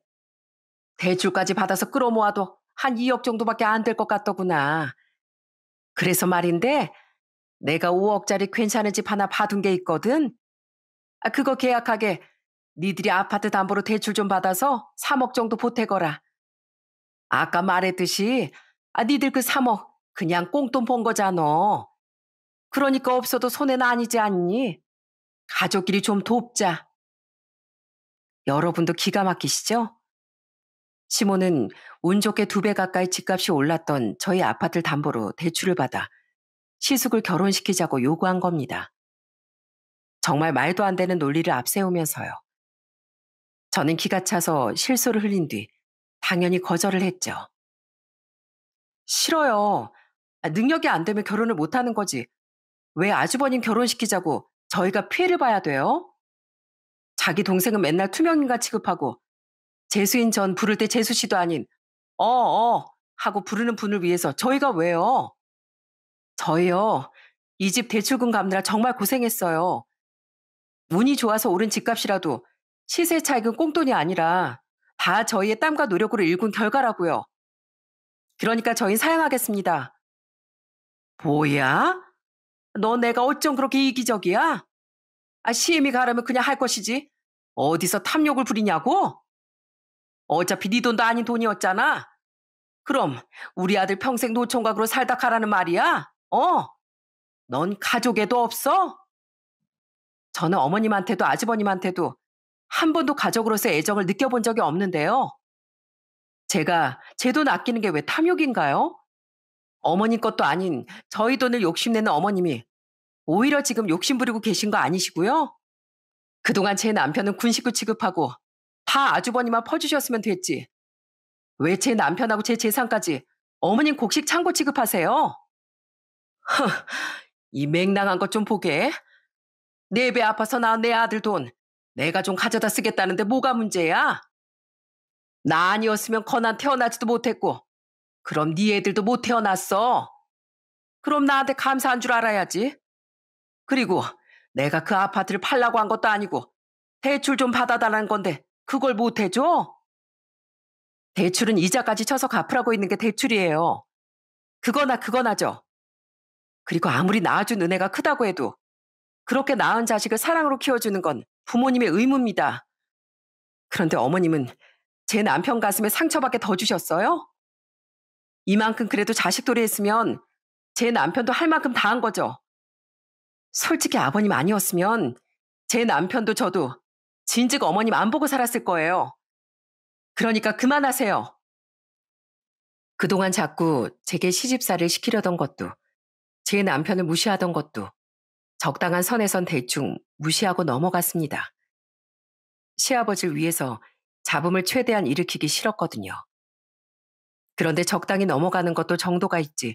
A: 대출까지 받아서 끌어모아도 한 2억 정도밖에 안 될 것 같더구나. 그래서 말인데 내가 5억짜리 괜찮은 집 하나 봐둔 게 있거든. 그거 계약하게 니들이 아파트 담보로 대출 좀 받아서 3억 정도 보태거라. 아까 말했듯이 니들 그 3억 그냥 꽁돈 본 거잖아. 그러니까 없어도 손해는 아니지 않니? 가족끼리 좀 돕자. 여러분도 기가 막히시죠? 시모는 운 좋게 2배 가까이 집값이 올랐던 저희 아파트를 담보로 대출을 받아 시숙을 결혼시키자고 요구한 겁니다. 정말 말도 안 되는 논리를 앞세우면서요. 저는 기가 차서 실소를 흘린 뒤 당연히 거절을 했죠. 싫어요. 능력이 안 되면 결혼을 못 하는 거지. 왜 아주버님 결혼시키자고 저희가 피해를 봐야 돼요? 자기 동생은 맨날 투명인간 취급하고 재수인 전 부를 때 재수 씨도 아닌 하고 부르는 분을 위해서 저희가 왜요? 저희요. 이 집 대출금 갚느라 정말 고생했어요. 운이 좋아서 오른 집값이라도 시세 차익은 꽁돈이 아니라 다 저희의 땀과 노력으로 일군 결과라고요. 그러니까 저희 사양하겠습니다. 뭐야? 너 내가 어쩜 그렇게 이기적이야? 시엠이 가라면 그냥 할 것이지. 어디서 탐욕을 부리냐고? 어차피 네 돈도 아닌 돈이었잖아. 그럼 우리 아들 평생 노총각으로 살다 가라는 말이야? 넌 가족애도 없어? 저는 어머님한테도 아주버님한테도 한 번도 가족으로서 애정을 느껴본 적이 없는데요. 제가 제 돈 아끼는 게 왜 탐욕인가요? 어머님 것도 아닌 저희 돈을 욕심내는 어머님이 오히려 지금 욕심 부리고 계신 거 아니시고요? 그동안 제 남편은 군식구 취급하고 다 아주버님만 퍼주셨으면 됐지. 왜 제 남편하고 제 재산까지 어머님 곡식 창고 취급하세요? 이 맹랑한 것 좀 보게. 4배 아파서 낳은 내 아들 돈 내가 좀 가져다 쓰겠다는데 뭐가 문제야? 나 아니었으면 건안 태어나지도 못했고 그럼 네 애들도 못 태어났어. 그럼 나한테 감사한 줄 알아야지. 그리고 내가 그 아파트를 팔라고 한 것도 아니고 대출 좀 받아달라는 건데 그걸 못 해줘? 대출은 이자까지 쳐서 갚으라고 있는 게 대출이에요. 그거나죠. 그리고 아무리 낳아준 은혜가 크다고 해도 그렇게 낳은 자식을 사랑으로 키워주는 건 부모님의 의무입니다. 그런데 어머님은 제 남편 가슴에 상처밖에 더 주셨어요? 이만큼 그래도 자식돌이 했으면 제 남편도 할 만큼 다 한 거죠. 솔직히 아버님 아니었으면 제 남편도 저도 진즉 어머님 안 보고 살았을 거예요. 그러니까 그만하세요. 그동안 자꾸 제게 시집살이를 시키려던 것도, 제 남편을 무시하던 것도 적당한 선에선 대충 무시하고 넘어갔습니다. 시아버지를 위해서 잡음을 최대한 일으키기 싫었거든요. 그런데 적당히 넘어가는 것도 정도가 있지.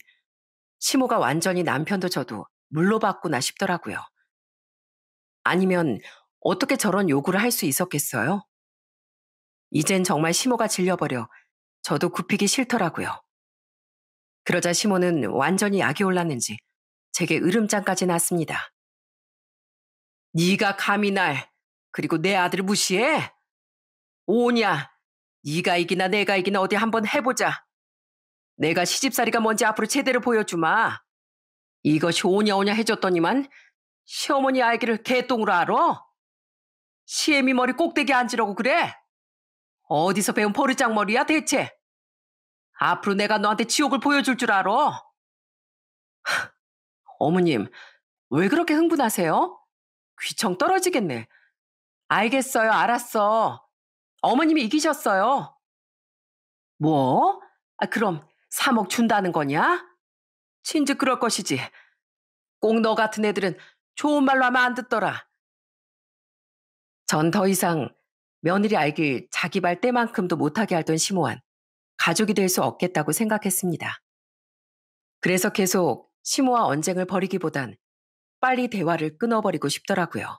A: 시모가 완전히 남편도 저도 물러봤구나 싶더라고요. 아니면 어떻게 저런 요구를 할 수 있었겠어요? 이젠 정말 시모가 질려버려 저도 굽히기 싫더라고요. 그러자 시모는 완전히 약이 올랐는지 제게 으름장까지 났습니다. 네가 감히 날 그리고 내 아들을 무시해? 오냐? 네가 이기나 내가 이기나 어디 한번 해보자. 내가 시집살이가 뭔지 앞으로 제대로 보여주마. 이것이 오냐 오냐 해줬더니만 시어머니 알기를 개똥으로 알아? 시애미 머리 꼭대기 앉으라고 그래? 어디서 배운 버르장머리야 대체? 앞으로 내가 너한테 지옥을 보여줄 줄 알아? 어머님, 왜 그렇게 흥분하세요? 귀청 떨어지겠네. 알겠어요, 알았어. 어머님이 이기셨어요. 뭐? 그럼 3억 준다는 거냐? 진즉 그럴 것이지. 꼭 너 같은 애들은 좋은 말로 하면 안 듣더라. 전 더 이상 며느리 알길 자기 발 때만큼도 못하게 하던 심오한 가족이 될 수 없겠다고 생각했습니다. 그래서 계속 심오와 언쟁을 벌이기보단 빨리 대화를 끊어버리고 싶더라고요.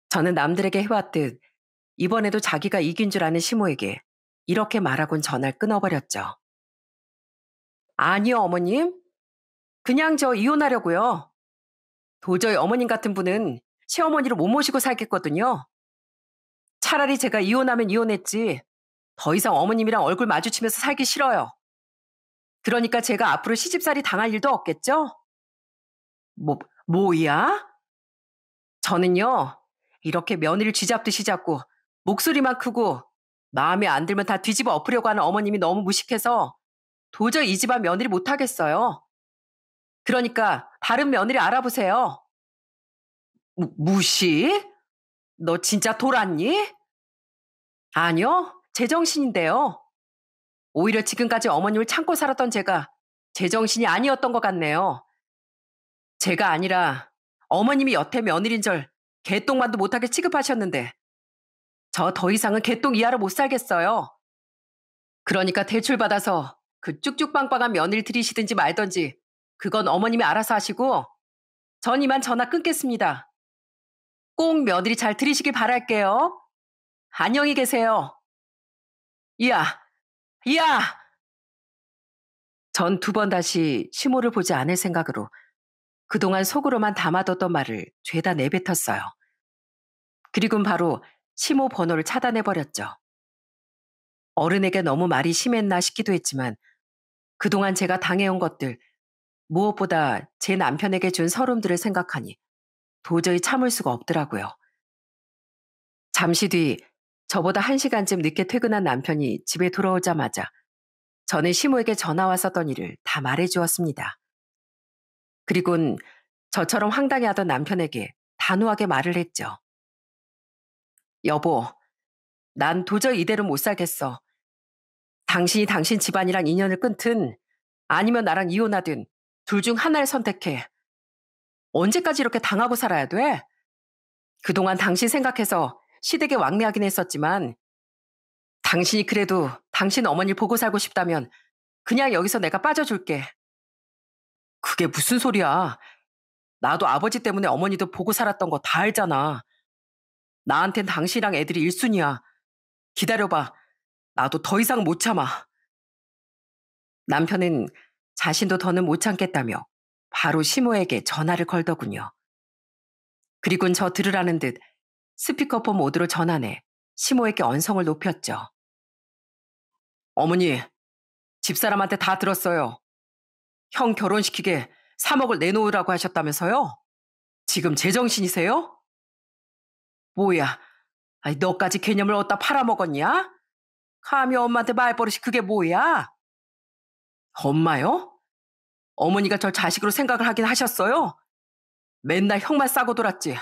A: 저는 남들에게 해왔듯 이번에도 자기가 이긴 줄 아는 심오에게 이렇게 말하곤 전화를 끊어버렸죠. 아니요, 어머님. 그냥 저 이혼하려고요. 도저히 어머님 같은 분은 시어머니를 못 모시고 살겠거든요. 차라리 제가 이혼하면 이혼했지. 더 이상 어머님이랑 얼굴 마주치면서 살기 싫어요. 그러니까 제가 앞으로 시집살이 당할 일도 없겠죠? 뭐야? 저는요, 이렇게 며느리를 쥐잡듯이 잡고 목소리만 크고 마음에 안 들면 다 뒤집어 엎으려고 하는 어머님이 너무 무식해서 도저히 이 집안 며느리 못하겠어요. 그러니까 다른 며느리 알아보세요. 무시? 너 진짜 돌았니? 아니요, 제정신인데요. 오히려 지금까지 어머님을 참고 살았던 제가 제정신이 아니었던 것 같네요. 제가 아니라 어머님이 여태 며느리인 절 개똥만도 못하게 취급하셨는데 저 더 이상은 개똥 이하로 못 살겠어요. 그러니까 대출 받아서 그 쭉쭉빵빵한 며느리 들이시든지 말든지 그건 어머님이 알아서 하시고 전 이만 전화 끊겠습니다. 꼭 며느리 잘 들이시길 바랄게요. 안녕히 계세요. 이야, 이야! 전 두 번 다시 시모를 보지 않을 생각으로 그동안 속으로만 담아뒀던 말을 죄다 내뱉었어요. 그리고는 바로 시모 번호를 차단해버렸죠. 어른에게 너무 말이 심했나 싶기도 했지만 그동안 제가 당해온 것들, 무엇보다 제 남편에게 준 서름들을 생각하니 도저히 참을 수가 없더라고요. 잠시 뒤 저보다 1시간쯤 늦게 퇴근한 남편이 집에 돌아오자마자 저는 시모에게 전화 왔었던 일을 다 말해주었습니다. 그리곤 저처럼 황당해하던 남편에게 단호하게 말을 했죠. 여보, 난 도저히 이대로 못 살겠어. 당신이 당신 집안이랑 인연을 끊든 아니면 나랑 이혼하든 둘 중 하나를 선택해. 언제까지 이렇게 당하고 살아야 돼? 그동안 당신 생각해서 시댁에 왕래하긴 했었지만 당신이 그래도 당신 어머니를 보고 살고 싶다면 그냥 여기서 내가 빠져줄게. 그게 무슨 소리야. 나도 아버지 때문에 어머니도 보고 살았던 거 다 알잖아. 나한텐 당신이랑 애들이 1순위야. 기다려봐. 나도 더 이상 못 참아. 남편은 자신도 더는 못 참겠다며 바로 시모에게 전화를 걸더군요. 그리곤 저 들으라는 듯 스피커폰 모드로 전화내 시모에게 언성을 높였죠. 어머니, 집사람한테 다 들었어요. 형 결혼시키게 3억을 내놓으라고 하셨다면서요? 지금 제정신이세요? 뭐야, 아니, 너까지 개념을 어디다 팔아먹었냐? 감히 엄마한테 말버릇이 그게 뭐야? 엄마요? 어머니가 절 자식으로 생각을 하긴 하셨어요? 맨날 형만 싸고 돌았지.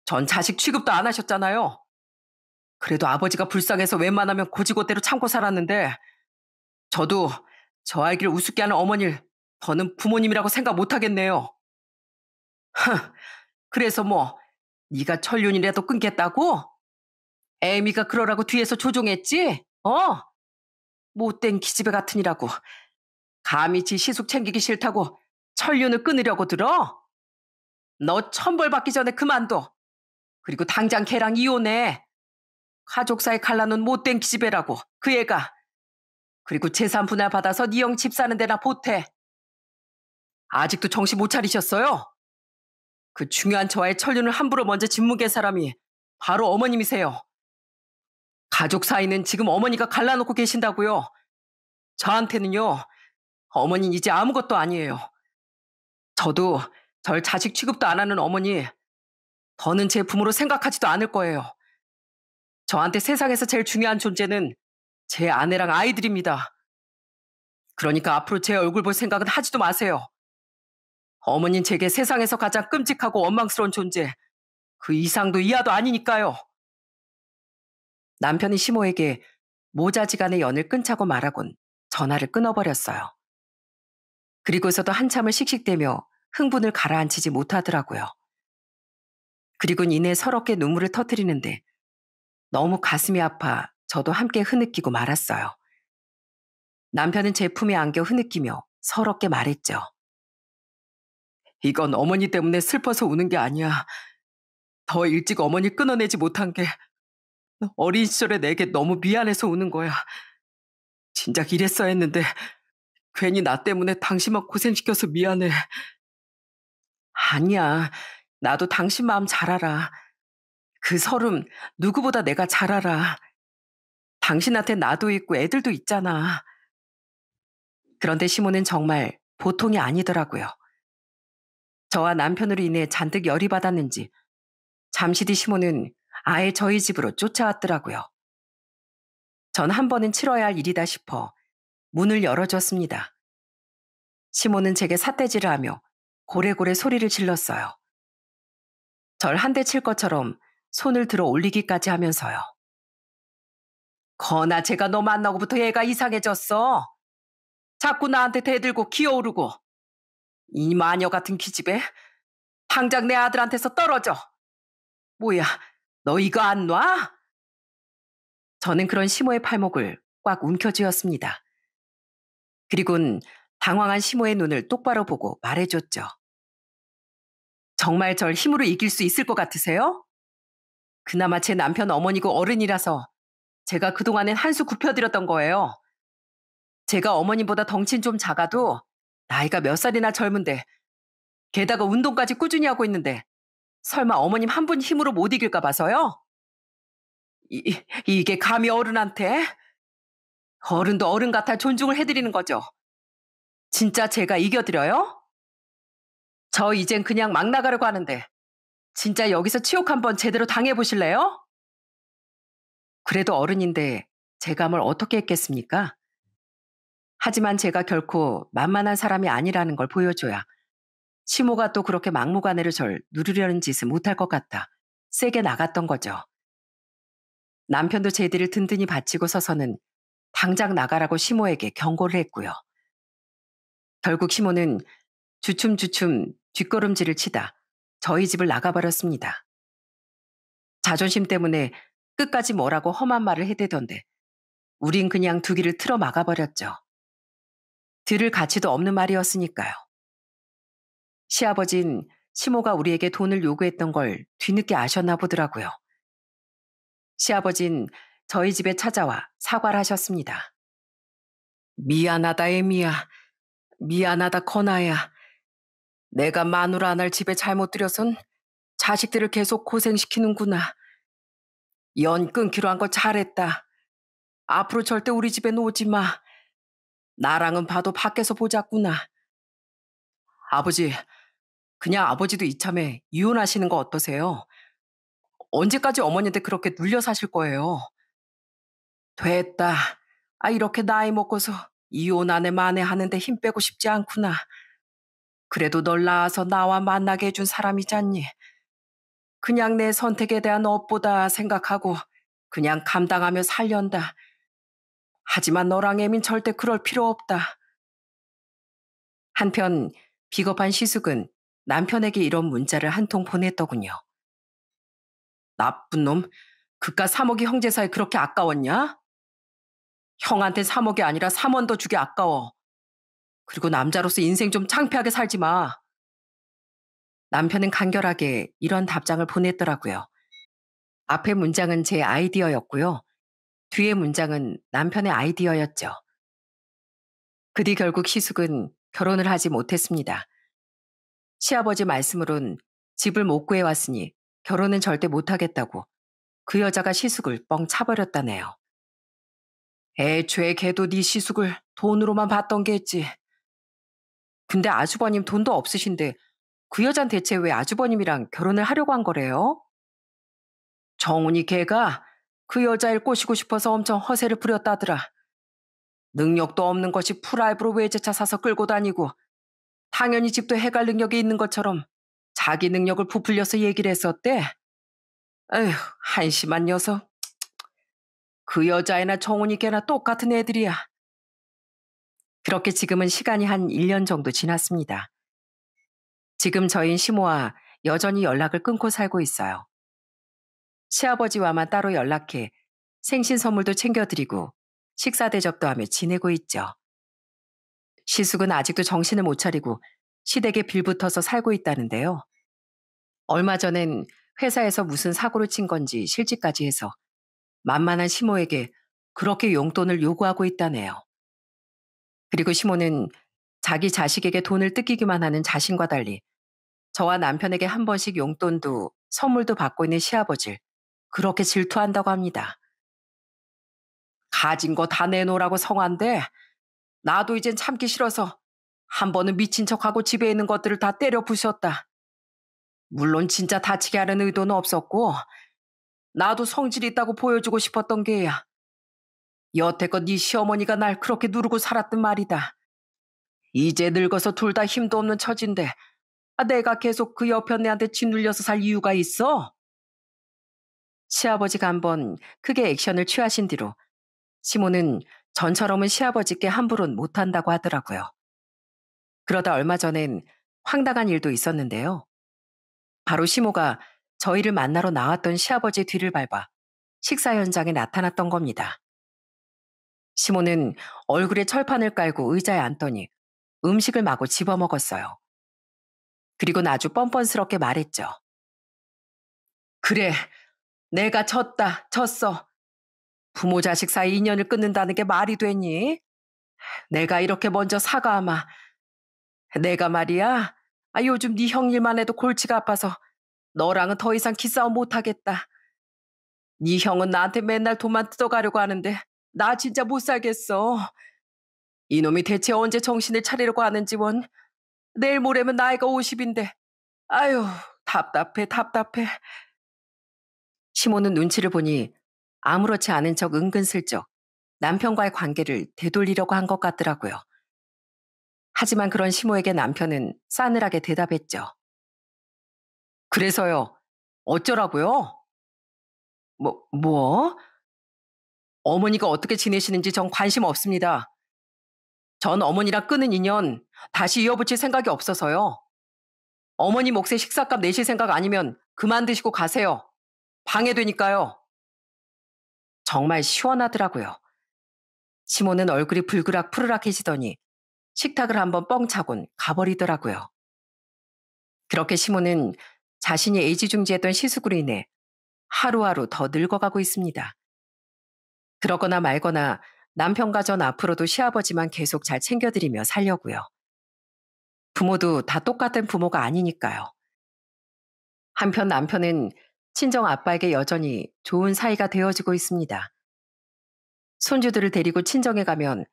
A: 전 자식 취급도 안 하셨잖아요. 그래도 아버지가 불쌍해서 웬만하면 고지고대로 참고 살았는데 저도 저 알기를 우습게 하는 어머니를 더는 부모님이라고 생각 못 하겠네요. 그래서 뭐 네가 천륜이라도 끊겠다고? 애미가 그러라고 뒤에서 조종했지? 못된 기집애 같으니라고. 감히 지 시숙 챙기기 싫다고 천륜을 끊으려고 들어? 너 천벌 받기 전에 그만둬. 그리고 당장 걔랑 이혼해. 가족 사이 갈라놓은 못된 기집애라고 그 애가. 그리고 재산 분할 받아서 네 형 집 사는 데나 보태. 아직도 정신 못 차리셨어요? 그 중요한 저와의 천륜을 함부로 먼저 짓묵은 사람이 바로 어머님이세요. 가족 사이는 지금 어머니가 갈라놓고 계신다고요. 저한테는요, 어머니는 이제 아무것도 아니에요. 저도 절 자식 취급도 안 하는 어머니, 더는 제 부모로 생각하지도 않을 거예요. 저한테 세상에서 제일 중요한 존재는 제 아내랑 아이들입니다. 그러니까 앞으로 제 얼굴 볼 생각은 하지도 마세요. 어머닌 제게 세상에서 가장 끔찍하고 원망스러운 존재, 그 이상도 이하도 아니니까요. 남편이 시모에게 모자지간의 연을 끊자고 말하곤 전화를 끊어버렸어요. 그리고서도 한참을 씩씩대며 흥분을 가라앉히지 못하더라고요. 그리곤 이내 서럽게 눈물을 터뜨리는데 너무 가슴이 아파 저도 함께 흐느끼고 말았어요. 남편은 제 품에 안겨 흐느끼며 서럽게 말했죠. 이건 어머니 때문에 슬퍼서 우는 게 아니야. 더 일찍 어머니 끊어내지 못한 게 어린 시절에 내게 너무 미안해서 우는 거야. 진작 이랬어야 했는데 괜히 나 때문에 당신만 고생시켜서 미안해. 아니야. 나도 당신 마음 잘 알아. 그 서름 누구보다 내가 잘 알아. 당신한테 나도 있고 애들도 있잖아. 그런데 시모는 정말 보통이 아니더라고요. 저와 남편으로 인해 잔뜩 열이 받았는지 잠시 뒤 시모는 아예 저희 집으로 쫓아왔더라고요. 전 한 번은 치러야 할 일이다 싶어 문을 열어줬습니다. 시모는 제게 삿대질을 하며 고래고래 소리를 질렀어요. 절 한 대 칠 것처럼 손을 들어 올리기까지 하면서요. 거나 제가 너 만나고부터 얘가 이상해졌어. 자꾸 나한테 대들고 기어오르고. 이 마녀 같은 기집애. 당장 내 아들한테서 떨어져. 뭐야, 너 이거 안 놔? 저는 그런 시모의 팔목을 꽉 움켜쥐었습니다. 그리곤 당황한 시모의 눈을 똑바로 보고 말해줬죠. 정말 절 힘으로 이길 수 있을 것 같으세요? 그나마 제 남편 어머니고 어른이라서 제가 그동안엔 한 수 굽혀드렸던 거예요. 제가 어머님보다 덩치는 좀 작아도 나이가 몇 살이나 젊은데 게다가 운동까지 꾸준히 하고 있는데 설마 어머님 한 분 힘으로 못 이길까 봐서요? 이게 감히 어른한테? 어른도 어른 같아 존중을 해드리는 거죠. 진짜 제가 이겨드려요? 저 이젠 그냥 막 나가려고 하는데 진짜 여기서 치욕 한번 제대로 당해보실래요? 그래도 어른인데 제가 뭘 어떻게 했겠습니까? 하지만 제가 결코 만만한 사람이 아니라는 걸 보여줘야 시모가 또 그렇게 막무가내로 절 누르려는 짓을 못할 것 같아 세게 나갔던 거죠. 남편도 제 뒤를 든든히 받치고 서서는 당장 나가라고 시모에게 경고를 했고요. 결국 시모는 주춤주춤 뒷걸음질을 치다 저희 집을 나가버렸습니다. 자존심 때문에 끝까지 뭐라고 험한 말을 해대던데 우린 그냥 두 귀를 틀어 막아버렸죠. 들을 가치도 없는 말이었으니까요. 시아버진 시모가 우리에게 돈을 요구했던 걸 뒤늦게 아셨나 보더라고요. 시아버진 저희 집에 찾아와 사과를 하셨습니다. 미안하다 에미야. 미안하다 건아야. 내가 마누라 안 할 집에 잘못 들여선 자식들을 계속 고생시키는구나. 연 끊기로 한 거 잘했다. 앞으로 절대 우리 집에 오지 마. 나랑은 봐도 밖에서 보자꾸나. 아버지, 그냥 아버지도 이참에 이혼하시는 거 어떠세요? 언제까지 어머니한테 그렇게 눌려 사실 거예요? 됐다. 이렇게 나이 먹고서 이혼 안에 만회하는데 힘 빼고 싶지 않구나. 그래도 널 낳아서 나와 만나게 해준 사람이잖니. 그냥 내 선택에 대한 업보다 생각하고 그냥 감당하며 살련다. 하지만 너랑 애민 절대 그럴 필요 없다. 한편 비겁한 시숙은 남편에게 이런 문자를 한 통 보냈더군요. 나쁜 놈, 그깟 3억이 형제 사이 그렇게 아까웠냐? 형한테 3억이 아니라 3원 더 주기 아까워. 그리고 남자로서 인생 좀 창피하게 살지 마. 남편은 간결하게 이런 답장을 보냈더라고요. 앞의 문장은 제 아이디어였고요. 뒤의 문장은 남편의 아이디어였죠. 그 뒤 결국 희숙은 결혼을 하지 못했습니다. 시아버지 말씀으론 집을 못 구해왔으니 결혼은 절대 못하겠다고 그 여자가 시숙을 뻥 차버렸다네요. 애초에 걔도 네 시숙을 돈으로만 봤던 게있지. 근데 아주버님 돈도 없으신데 그 여잔 대체 왜 아주버님이랑 결혼을 하려고 한 거래요? 정훈이 걔가 그 여자를 꼬시고 싶어서 엄청 허세를 부렸다더라. 능력도 없는 것이 프라이브로 외제차 사서 끌고 다니고 당연히 집도 해갈 능력이 있는 것처럼 자기 능력을 부풀려서 얘기를 했었대. 에휴, 한심한 녀석. 그 여자애나 정훈이 걔나 똑같은 애들이야. 그렇게 지금은 시간이 한 1년 정도 지났습니다. 지금 저희는 시모와 여전히 연락을 끊고 살고 있어요. 시아버지와만 따로 연락해 생신 선물도 챙겨드리고 식사 대접도 하며 지내고 있죠. 시숙은 아직도 정신을 못 차리고 시댁에 빌붙어서 살고 있다는데요. 얼마 전엔 회사에서 무슨 사고를 친 건지 실직까지 해서 만만한 시모에게 그렇게 용돈을 요구하고 있다네요. 그리고 시모는 자기 자식에게 돈을 뜯기기만 하는 자신과 달리 저와 남편에게 한 번씩 용돈도 선물도 받고 있는 시아버지를 그렇게 질투한다고 합니다. 가진 거 다 내놓으라고 성한데 나도 이젠 참기 싫어서 한 번은 미친 척하고 집에 있는 것들을 다 때려 부셨다. 물론 진짜 다치게 하는 의도는 없었고 나도 성질 있다고 보여주고 싶었던 게야. 여태껏 네 시어머니가 날 그렇게 누르고 살았단 말이다. 이제 늙어서 둘 다 힘도 없는 처진데 내가 계속 그 여편 애한테 짓눌려서 살 이유가 있어? 시아버지가 한번 크게 액션을 취하신 뒤로 시모는 전처럼은 시아버지께 함부로는 못한다고 하더라고요. 그러다 얼마 전엔 황당한 일도 있었는데요. 바로 시모가 저희를 만나러 나왔던 시아버지 뒤를 밟아 식사 현장에 나타났던 겁니다. 시모는 얼굴에 철판을 깔고 의자에 앉더니 음식을 마구 집어먹었어요. 그리고 아주 뻔뻔스럽게 말했죠. 그래, 내가 졌어. 부모 자식 사이 인연을 끊는다는 게 말이 되니? 내가 이렇게 먼저 사과하마. 내가 말이야, 요즘 네 형 일만 해도 골치가 아파서 너랑은 더 이상 기싸움 못하겠다. 네 형은 나한테 맨날 돈만 뜯어가려고 하는데 나 진짜 못 살겠어. 이놈이 대체 언제 정신을 차리려고 하는지 원. 내일 모레면 나이가 50인데. 아유, 답답해. 시모는 눈치를 보니 아무렇지 않은 척 은근슬쩍 남편과의 관계를 되돌리려고 한 것 같더라고요. 하지만 그런 시모에게 남편은 싸늘하게 대답했죠. 그래서요, 어쩌라고요? 뭐? 어머니가 어떻게 지내시는지 전 관심 없습니다. 전 어머니랑 끊은 인연 다시 이어붙일 생각이 없어서요. 어머니 몫의 식사값 내실 생각 아니면 그만 드시고 가세요. 방해되니까요. 정말 시원하더라고요. 시모는 얼굴이 불그락 푸르락해지더니 식탁을 한번 뻥 차곤 가버리더라고요. 그렇게 시모는 자신이 애지중지했던 시숙으로 인해 하루하루 더 늙어가고 있습니다. 그러거나 말거나 남편과 전 앞으로도 시아버지만 계속 잘 챙겨드리며 살려고요. 부모도 다 똑같은 부모가 아니니까요. 한편 남편은 친정 아빠에게 여전히 좋은 사이가 되어지고 있습니다. 손주들을 데리고 친정에 가면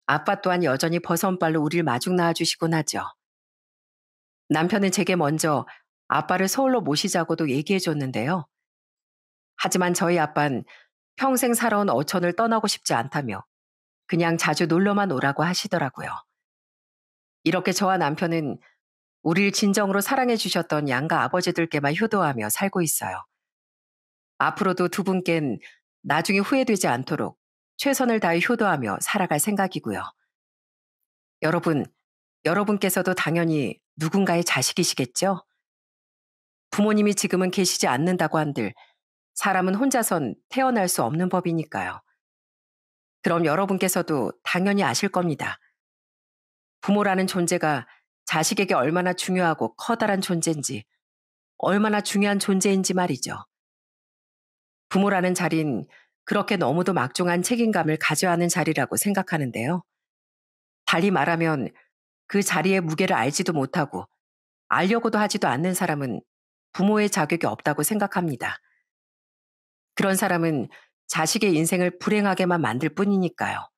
A: 아빠 또한 여전히 버선발로 우릴 마중 나와주시곤 하죠. 남편은 제게 먼저 아빠를 서울로 모시자고도 얘기해줬는데요. 하지만 저희 아빤 평생 살아온 어촌을 떠나고 싶지 않다며 그냥 자주 놀러만 오라고 하시더라고요. 이렇게 저와 남편은 우리를 진정으로 사랑해 주셨던 양가 아버지들께만 효도하며 살고 있어요. 앞으로도 두 분껜 나중에 후회되지 않도록 최선을 다해 효도하며 살아갈 생각이고요. 여러분, 여러분께서도 당연히 누군가의 자식이시겠죠? 부모님이 지금은 계시지 않는다고 한들 사람은 혼자선 태어날 수 없는 법이니까요. 그럼 여러분께서도 당연히 아실 겁니다. 부모라는 존재가 자식에게 얼마나 중요하고 커다란 존재인지, 얼마나 중요한 존재인지 말이죠. 부모라는 자리는 그렇게 너무도 막중한 책임감을 가져야 하는 자리라고 생각하는데요. 달리 말하면 그 자리의 무게를 알지도 못하고 알려고도 하지도 않는 사람은 부모의 자격이 없다고 생각합니다. 그런 사람은 자식의 인생을 불행하게만 만들 뿐이니까요.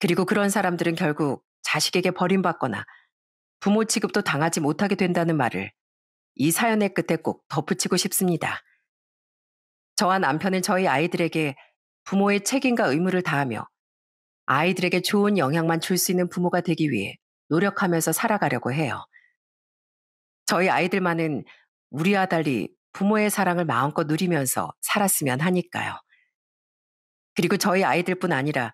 A: 그리고 그런 사람들은 결국 자식에게 버림받거나 부모 취급도 당하지 못하게 된다는 말을 이 사연의 끝에 꼭 덧붙이고 싶습니다. 저와 남편은 저희 아이들에게 부모의 책임과 의무를 다하며 아이들에게 좋은 영향만 줄 수 있는 부모가 되기 위해 노력하면서 살아가려고 해요. 저희 아이들만은 우리와 달리 부모의 사랑을 마음껏 누리면서 살았으면 하니까요. 그리고 저희 아이들뿐 아니라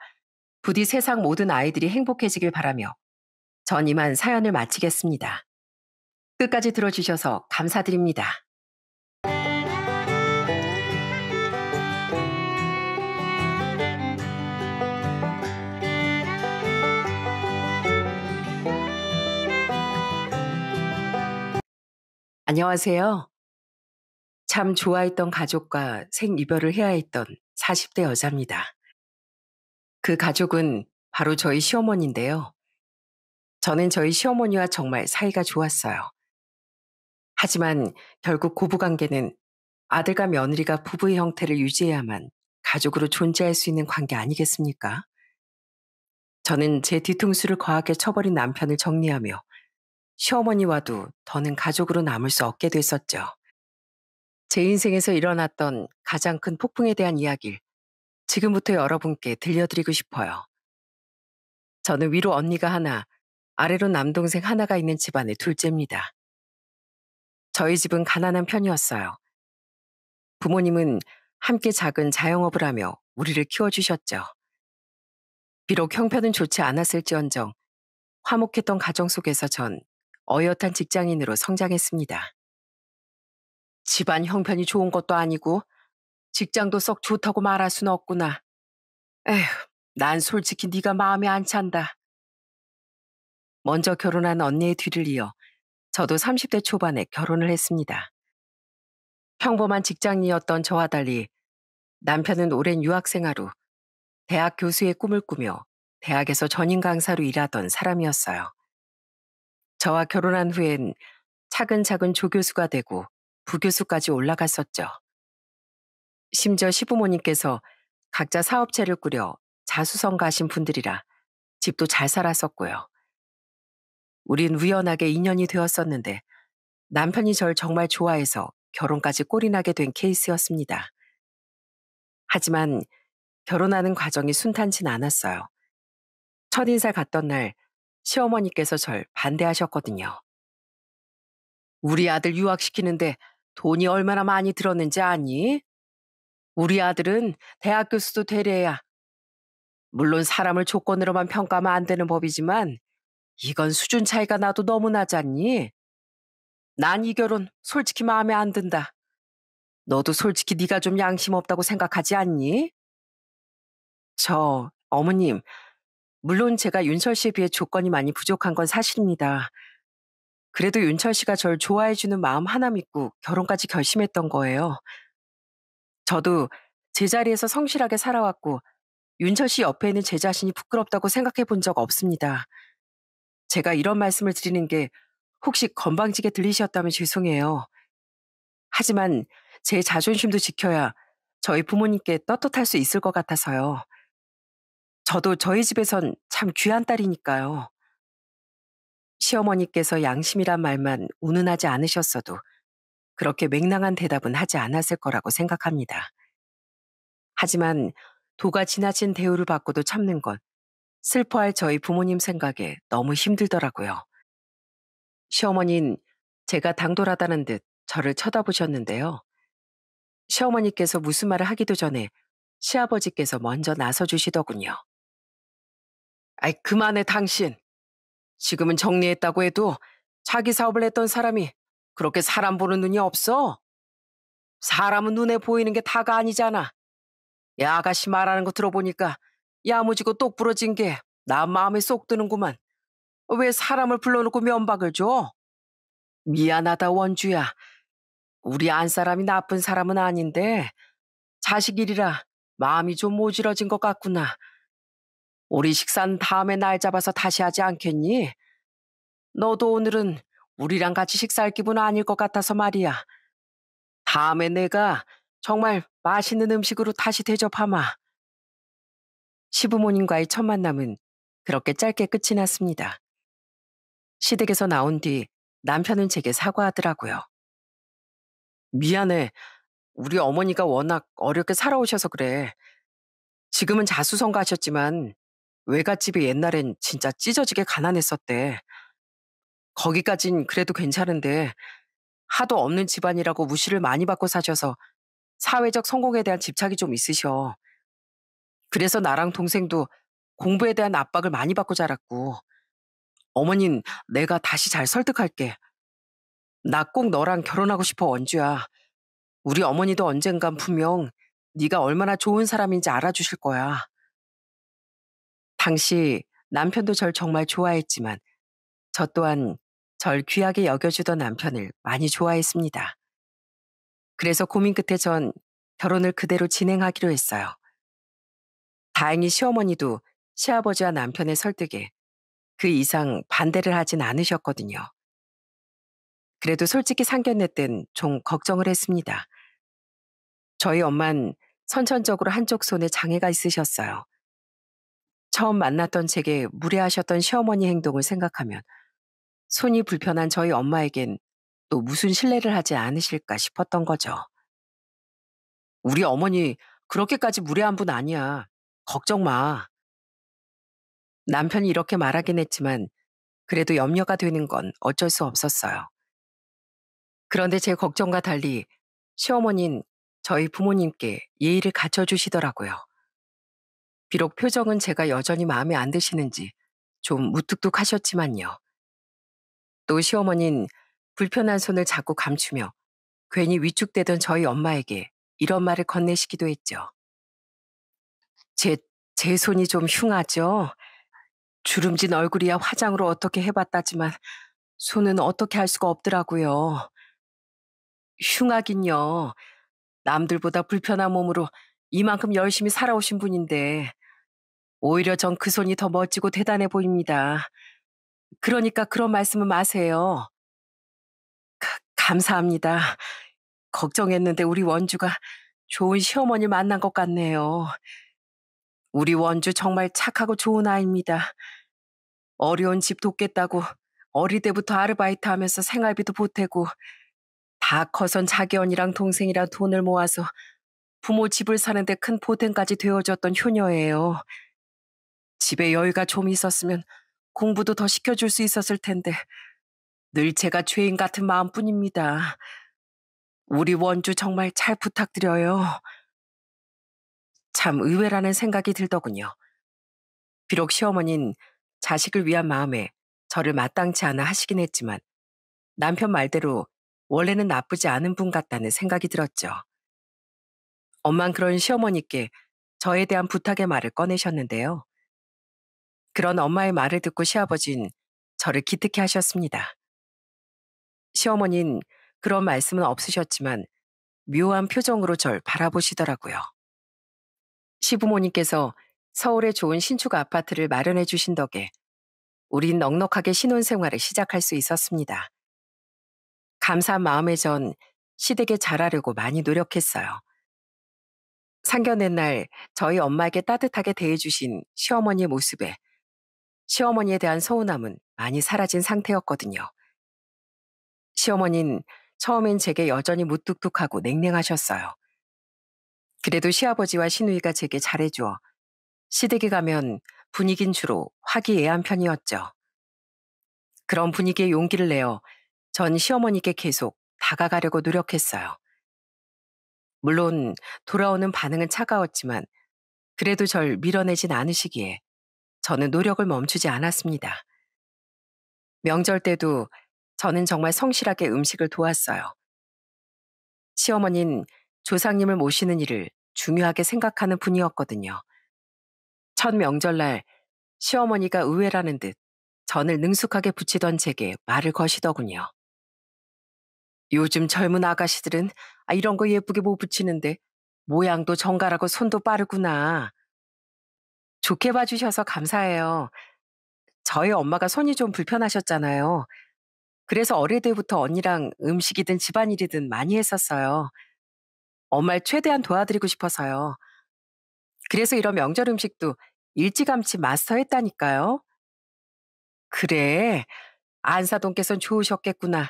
A: 부디 세상 모든 아이들이 행복해지길 바라며 전 이만 사연을 마치겠습니다. 끝까지 들어주셔서 감사드립니다. 안녕하세요. 참 좋아했던 가족과 생이별을 해야 했던 40대 여자입니다. 그 가족은 바로 저희 시어머니인데요. 저는 저희 시어머니와 정말 사이가 좋았어요. 하지만 결국 고부관계는 아들과 며느리가 부부의 형태를 유지해야만 가족으로 존재할 수 있는 관계 아니겠습니까? 저는 제 뒤통수를 거하게 쳐버린 남편을 정리하며 시어머니와도 더는 가족으로 남을 수 없게 됐었죠. 제 인생에서 일어났던 가장 큰 폭풍에 대한 이야기를 지금부터 여러분께 들려드리고 싶어요. 저는 위로 언니가 하나, 아래로 남동생 하나가 있는 집안의 둘째입니다. 저희 집은 가난한 편이었어요. 부모님은 함께 작은 자영업을 하며 우리를 키워주셨죠. 비록 형편은 좋지 않았을지언정 화목했던 가정 속에서 전 어엿한 직장인으로 성장했습니다. 집안 형편이 좋은 것도 아니고 직장도 썩 좋다고 말할 수는 없구나. 에휴, 난 솔직히 네가 마음에 안 찬다. 먼저 결혼한 언니의 뒤를 이어 저도 30대 초반에 결혼을 했습니다. 평범한 직장인이었던 저와 달리 남편은 오랜 유학생활 후 대학 교수의 꿈을 꾸며 대학에서 전임 강사로 일하던 사람이었어요. 저와 결혼한 후엔 차근차근 조교수가 되고 부교수까지 올라갔었죠. 심지어 시부모님께서 각자 사업체를 꾸려 자수성가하신 분들이라 집도 잘 살았었고요. 우린 우연하게 인연이 되었었는데 남편이 절 정말 좋아해서 결혼까지 꼴이 나게 된 케이스였습니다. 하지만 결혼하는 과정이 순탄치 않았어요. 첫인사 갔던 날 시어머니께서 절 반대하셨거든요. 우리 아들 유학시키는데 돈이 얼마나 많이 들었는지 아니? 우리 아들은 대학 교수도 되려야. 물론 사람을 조건으로만 평가하면 안 되는 법이지만 이건 수준 차이가 나도 너무 나잖니? 난 이 결혼 솔직히 마음에 안 든다. 너도 솔직히 네가 좀 양심 없다고 생각하지 않니? 어머님, 물론 제가 윤철 씨에 비해 조건이 많이 부족한 건 사실입니다. 그래도 윤철 씨가 절 좋아해주는 마음 하나 믿고 결혼까지 결심했던 거예요. 저도 제자리에서 성실하게 살아왔고 윤철 씨 옆에 있는 제 자신이 부끄럽다고 생각해 본 적 없습니다. 제가 이런 말씀을 드리는 게 혹시 건방지게 들리셨다면 죄송해요. 하지만 제 자존심도 지켜야 저희 부모님께 떳떳할 수 있을 것 같아서요. 저도 저희 집에선 참 귀한 딸이니까요. 시어머니께서 양심이란 말만 운운하지 않으셨어도 그렇게 맹랑한 대답은 하지 않았을 거라고 생각합니다. 하지만 도가 지나친 대우를 받고도 참는 건 슬퍼할 저희 부모님 생각에 너무 힘들더라고요. 시어머니는 제가 당돌하다는 듯 저를 쳐다보셨는데요. 시어머니께서 무슨 말을 하기도 전에 시아버지께서 먼저 나서 주시더군요. 아이, 그만해, 당신. 지금은 정리했다고 해도 자기 사업을 했던 사람이 그렇게 사람 보는 눈이 없어? 사람은 눈에 보이는 게 다가 아니잖아. 야, 아가씨 말하는 거 들어보니까 야무지고 똑부러진 게 나 마음에 쏙 드는구만. 왜 사람을 불러놓고 면박을 줘? 미안하다, 원주야. 우리 안 사람이 나쁜 사람은 아닌데 자식 일이라 마음이 좀 모질어진 것 같구나. 우리 식사는 다음에 날 잡아서 다시 하지 않겠니? 너도 오늘은 우리랑 같이 식사할 기분 아닐 것 같아서 말이야. 다음에 내가 정말 맛있는 음식으로 다시 대접하마. 시부모님과의 첫 만남은 그렇게 짧게 끝이 났습니다. 시댁에서 나온 뒤 남편은 제게 사과하더라고요. 미안해. 우리 어머니가 워낙 어렵게 살아오셔서 그래. 지금은 자수성가하셨지만 외갓집이 옛날엔 진짜 찢어지게 가난했었대. 거기까진 그래도 괜찮은데 하도 없는 집안이라고 무시를 많이 받고 사셔서 사회적 성공에 대한 집착이 좀 있으셔. 그래서 나랑 동생도 공부에 대한 압박을 많이 받고 자랐고, 어머닌 내가 다시 잘 설득할게. 나 꼭 너랑 결혼하고 싶어, 원주야. 우리 어머니도 언젠간 분명 네가 얼마나 좋은 사람인지 알아주실 거야. 당시 남편도 절 정말 좋아했지만 저 또한 절 귀하게 여겨주던 남편을 많이 좋아했습니다. 그래서 고민 끝에 전 결혼을 그대로 진행하기로 했어요. 다행히 시어머니도 시아버지와 남편의 설득에 그 이상 반대를 하진 않으셨거든요. 그래도 솔직히 상견례 땐 좀 걱정을 했습니다. 저희 엄만 선천적으로 한쪽 손에 장애가 있으셨어요. 처음 만났던 제게 무례하셨던 시어머니 행동을 생각하면 손이 불편한 저희 엄마에겐 또 무슨 신뢰를 하지 않으실까 싶었던 거죠. 우리 어머니 그렇게까지 무례한 분 아니야. 걱정 마. 남편이 이렇게 말하긴 했지만 그래도 염려가 되는 건 어쩔 수 없었어요. 그런데 제 걱정과 달리 시어머니는 저희 부모님께 예의를 갖춰주시더라고요. 비록 표정은 제가 여전히 마음에 안 드시는지 좀 무뚝뚝하셨지만요. 또 시어머니는 불편한 손을 자꾸 감추며 괜히 위축되던 저희 엄마에게 이런 말을 건네시기도 했죠. 제, 제 손이 좀 흉하죠? 주름진 얼굴이야 화장으로 어떻게 해봤다지만 손은 어떻게 할 수가 없더라고요. 흉하긴요. 남들보다 불편한 몸으로 이만큼 열심히 살아오신 분인데 오히려 전 그 손이 더 멋지고 대단해 보입니다. 그러니까 그런 말씀은 마세요. 감사합니다. 걱정했는데 우리 원주가 좋은 시어머니 만난 것 같네요. 우리 원주 정말 착하고 좋은 아이입니다. 어려운 집 돕겠다고 어릴 때부터 아르바이트 하면서 생활비도 보태고 다 커선 자기 언니랑 동생이랑 돈을 모아서 부모 집을 사는데 큰 보탬까지 되어줬던 효녀예요. 집에 여유가 좀 있었으면 공부도 더 시켜줄 수 있었을 텐데 늘 제가 죄인 같은 마음뿐입니다. 우리 원주 정말 잘 부탁드려요. 참 의외라는 생각이 들더군요. 비록 시어머니는 자식을 위한 마음에 저를 마땅치 않아 하시긴 했지만 남편 말대로 원래는 나쁘지 않은 분 같다는 생각이 들었죠. 엄만 그런 시어머니께 저에 대한 부탁의 말을 꺼내셨는데요. 그런 엄마의 말을 듣고 시아버진 저를 기특해 하셨습니다. 시어머니는 그런 말씀은 없으셨지만 묘한 표정으로 절 바라보시더라고요. 시부모님께서 서울에 좋은 신축 아파트를 마련해 주신 덕에 우린 넉넉하게 신혼생활을 시작할 수 있었습니다. 감사한 마음에 전 시댁에 잘하려고 많이 노력했어요. 상견례 날 저희 엄마에게 따뜻하게 대해주신 시어머니의 모습에 시어머니에 대한 서운함은 많이 사라진 상태였거든요. 시어머니는 처음엔 제게 여전히 무뚝뚝하고 냉랭하셨어요. 그래도 시아버지와 시누이가 제게 잘해주어 시댁에 가면 분위긴 주로 화기애애한 편이었죠. 그런 분위기에 용기를 내어 전 시어머니께 계속 다가가려고 노력했어요. 물론 돌아오는 반응은 차가웠지만 그래도 절 밀어내진 않으시기에 저는 노력을 멈추지 않았습니다. 명절 때도 저는 정말 성실하게 음식을 도왔어요. 시어머니는 조상님을 모시는 일을 중요하게 생각하는 분이었거든요. 첫 명절날 시어머니가 의외라는 듯 전을 능숙하게 붙이던 제게 말을 거시더군요. 요즘 젊은 아가씨들은 이런 거 예쁘게 못 붙이는데 모양도 정갈하고 손도 빠르구나. 좋게 봐주셔서 감사해요. 저희 엄마가 손이 좀 불편하셨잖아요. 그래서 어릴 때부터 언니랑 음식이든 집안일이든 많이 했었어요. 엄마를 최대한 도와드리고 싶어서요. 그래서 이런 명절 음식도 일찌감치 마스터했다니까요. 그래, 안사돈께선 좋으셨겠구나.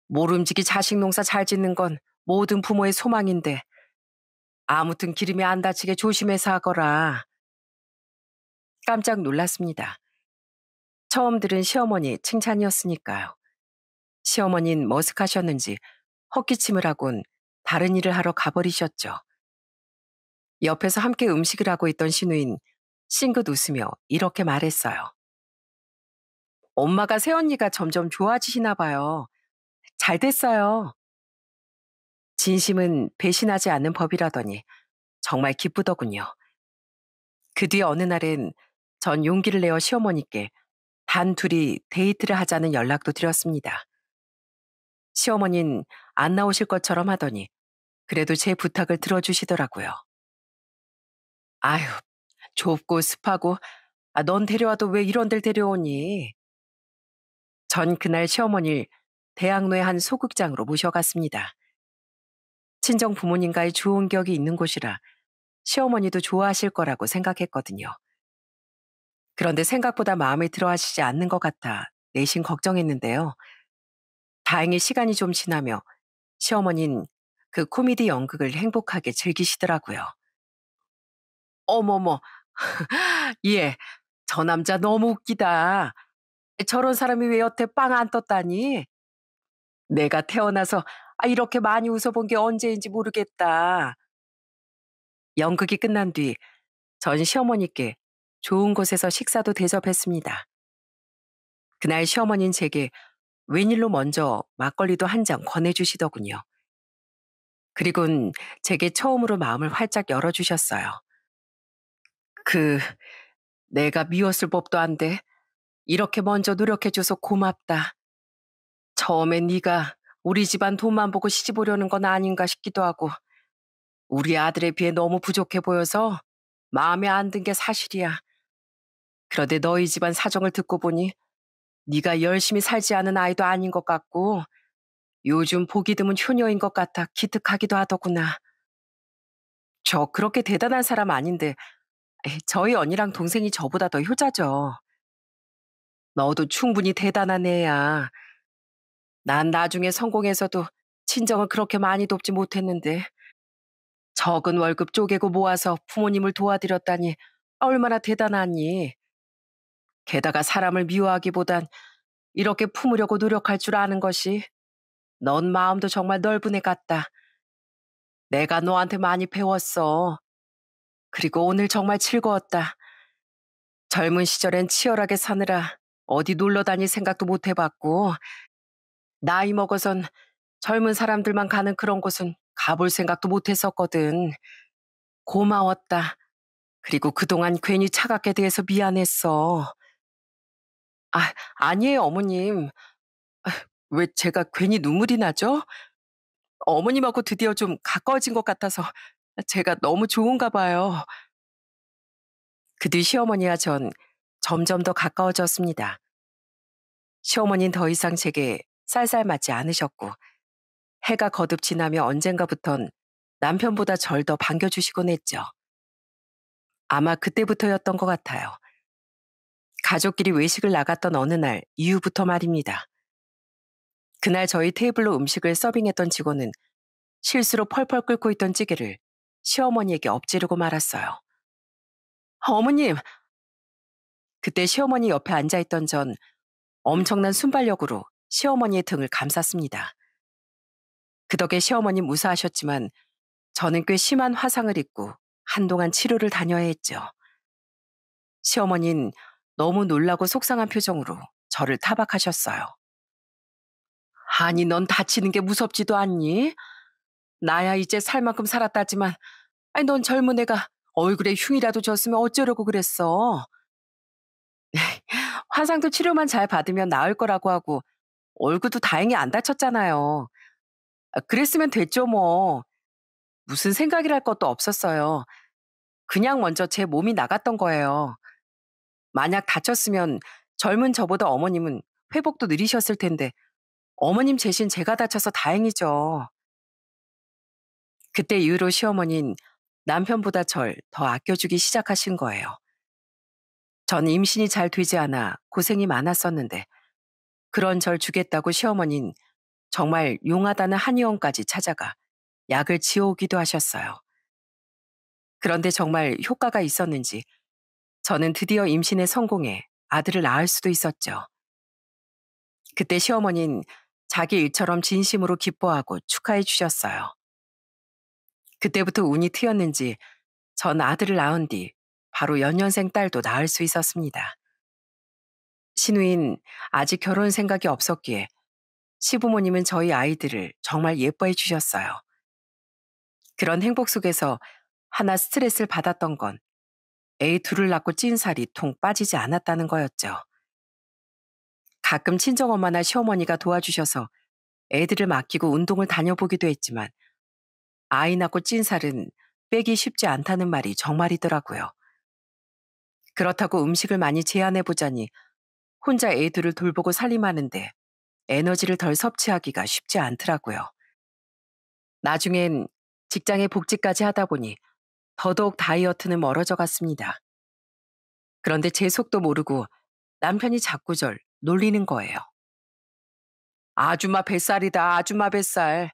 A: 모름지기 자식 농사 잘 짓는 건 모든 부모의 소망인데 아무튼 기름이 안 다치게 조심해서 하거라. 깜짝 놀랐습니다. 처음 들은 시어머니 칭찬이었으니까요. 시어머니는 머쓱하셨는지 헛기침을 하곤 다른 일을 하러 가버리셨죠. 옆에서 함께 음식을 하고 있던 시누인 싱긋 웃으며 이렇게 말했어요. 엄마가 새언니가 점점 좋아지시나 봐요. 잘 됐어요. 진심은 배신하지 않는 법이라더니 정말 기쁘더군요. 그 뒤 어느 날엔 전 용기를 내어 시어머니께 단 둘이 데이트를 하자는 연락도 드렸습니다. 시어머니는 안 나오실 것처럼 하더니 그래도 제 부탁을 들어주시더라고요. 아휴, 좁고 습하고 넌 데려와도 왜 이런 데를 데려오니? 전 그날 시어머니를 대학로의 한 소극장으로 모셔갔습니다. 친정 부모님과의 좋은 격이 있는 곳이라 시어머니도 좋아하실 거라고 생각했거든요. 그런데 생각보다 마음에 들어 하시지 않는 것 같아 내심 걱정했는데요. 다행히 시간이 좀 지나며 시어머니는 그 코미디 연극을 행복하게 즐기시더라고요. 어머머, 예, 저 남자 너무 웃기다. 저런 사람이 왜 여태 빵 안 떴다니? 내가 태어나서 이렇게 많이 웃어본 게 언제인지 모르겠다. 연극이 끝난 뒤 전 시어머니께 좋은 곳에서 식사도 대접했습니다. 그날 시어머니는 제게 웬일로 먼저 막걸리도 한 잔 권해주시더군요. 그리곤 제게 처음으로 마음을 활짝 열어주셨어요. 그, 내가 미웠을 법도 한데 이렇게 먼저 노력해줘서 고맙다. 처음엔 네가 우리 집안 돈만 보고 시집 오려는 건 아닌가 싶기도 하고 우리 아들에 비해 너무 부족해 보여서 마음에 안 든 게 사실이야. 그런데 너희 집안 사정을 듣고 보니 네가 열심히 살지 않은 아이도 아닌 것 같고 요즘 보기 드문 효녀인 것 같아 기특하기도 하더구나. 저 그렇게 대단한 사람 아닌데 저희 언니랑 동생이 저보다 더 효자죠. 너도 충분히 대단한 애야. 난 나중에 성공해서도 친정을 그렇게 많이 돕지 못했는데 적은 월급 쪼개고 모아서 부모님을 도와드렸다니 얼마나 대단하니. 게다가 사람을 미워하기보단 이렇게 품으려고 노력할 줄 아는 것이 넌 마음도 정말 넓은 애 같다. 내가 너한테 많이 배웠어. 그리고 오늘 정말 즐거웠다. 젊은 시절엔 치열하게 사느라 어디 놀러 다닐 생각도 못 해봤고 나이 먹어선 젊은 사람들만 가는 그런 곳은 가볼 생각도 못 했었거든. 고마웠다. 그리고 그동안 괜히 차갑게 대해서 미안했어. 아니에요, 어머님. 왜 제가 괜히 눈물이 나죠? 어머님하고 드디어 좀 가까워진 것 같아서 제가 너무 좋은가 봐요. 그 뒤 시어머니와 전 점점 더 가까워졌습니다. 시어머니는 더 이상 제게 쌀쌀 맞지 않으셨고 해가 거듭 지나며 언젠가부턴 남편보다 절 더 반겨주시곤 했죠. 아마 그때부터였던 것 같아요. 가족끼리 외식을 나갔던 어느 날 이후부터 말입니다. 그날 저희 테이블로 음식을 서빙했던 직원은 실수로 펄펄 끓고 있던 찌개를 시어머니에게 엎지르고 말았어요. 어머님! 그때 시어머니 옆에 앉아있던 전 엄청난 순발력으로 시어머니의 등을 감쌌습니다. 그 덕에 시어머님 무사하셨지만 저는 꽤 심한 화상을 입고 한동안 치료를 다녀야 했죠. 시어머니는 너무 놀라고 속상한 표정으로 저를 타박하셨어요. 아니, 넌 다치는 게 무섭지도 않니? 나야 이제 살 만큼 살았다지만, 아니, 넌 젊은 애가 얼굴에 흉이라도 졌으면 어쩌려고 그랬어. 화상도 치료만 잘 받으면 나을 거라고 하고, 얼굴도 다행히 안 다쳤잖아요. 그랬으면 됐죠, 뭐. 무슨 생각이랄 것도 없었어요. 그냥 먼저 제 몸이 나갔던 거예요. 만약 다쳤으면 젊은 저보다 어머님은 회복도 느리셨을 텐데, 어머님 대신 제가 다쳐서 다행이죠. 그때 이후로 시어머니는 남편보다 절 더 아껴주기 시작하신 거예요. 전 임신이 잘 되지 않아 고생이 많았었는데 그런 절 주겠다고 시어머니는 정말 용하다는 한의원까지 찾아가 약을 지어오기도 하셨어요. 그런데 정말 효과가 있었는지 저는 드디어 임신에 성공해 아들을 낳을 수도 있었죠. 그때 시어머니는 자기 일처럼 진심으로 기뻐하고 축하해 주셨어요. 그때부터 운이 트였는지 전 아들을 낳은 뒤 바로 연년생 딸도 낳을 수 있었습니다. 신우인 아직 결혼 생각이 없었기에 시부모님은 저희 아이들을 정말 예뻐해 주셨어요. 그런 행복 속에서 하나 스트레스를 받았던 건 애 둘을 낳고 찐 살이 통 빠지지 않았다는 거였죠. 가끔 친정엄마나 시어머니가 도와주셔서 애들을 맡기고 운동을 다녀보기도 했지만 아이 낳고 찐 살은 빼기 쉽지 않다는 말이 정말이더라고요. 그렇다고 음식을 많이 제한해보자니 혼자 애들을 돌보고 살림하는데 에너지를 덜 섭취하기가 쉽지 않더라고요. 나중엔 직장에 복직까지 하다 보니 더더욱 다이어트는 멀어져 갔습니다. 그런데 제 속도 모르고 남편이 자꾸 절 놀리는 거예요. 아줌마 뱃살이다, 아줌마 뱃살.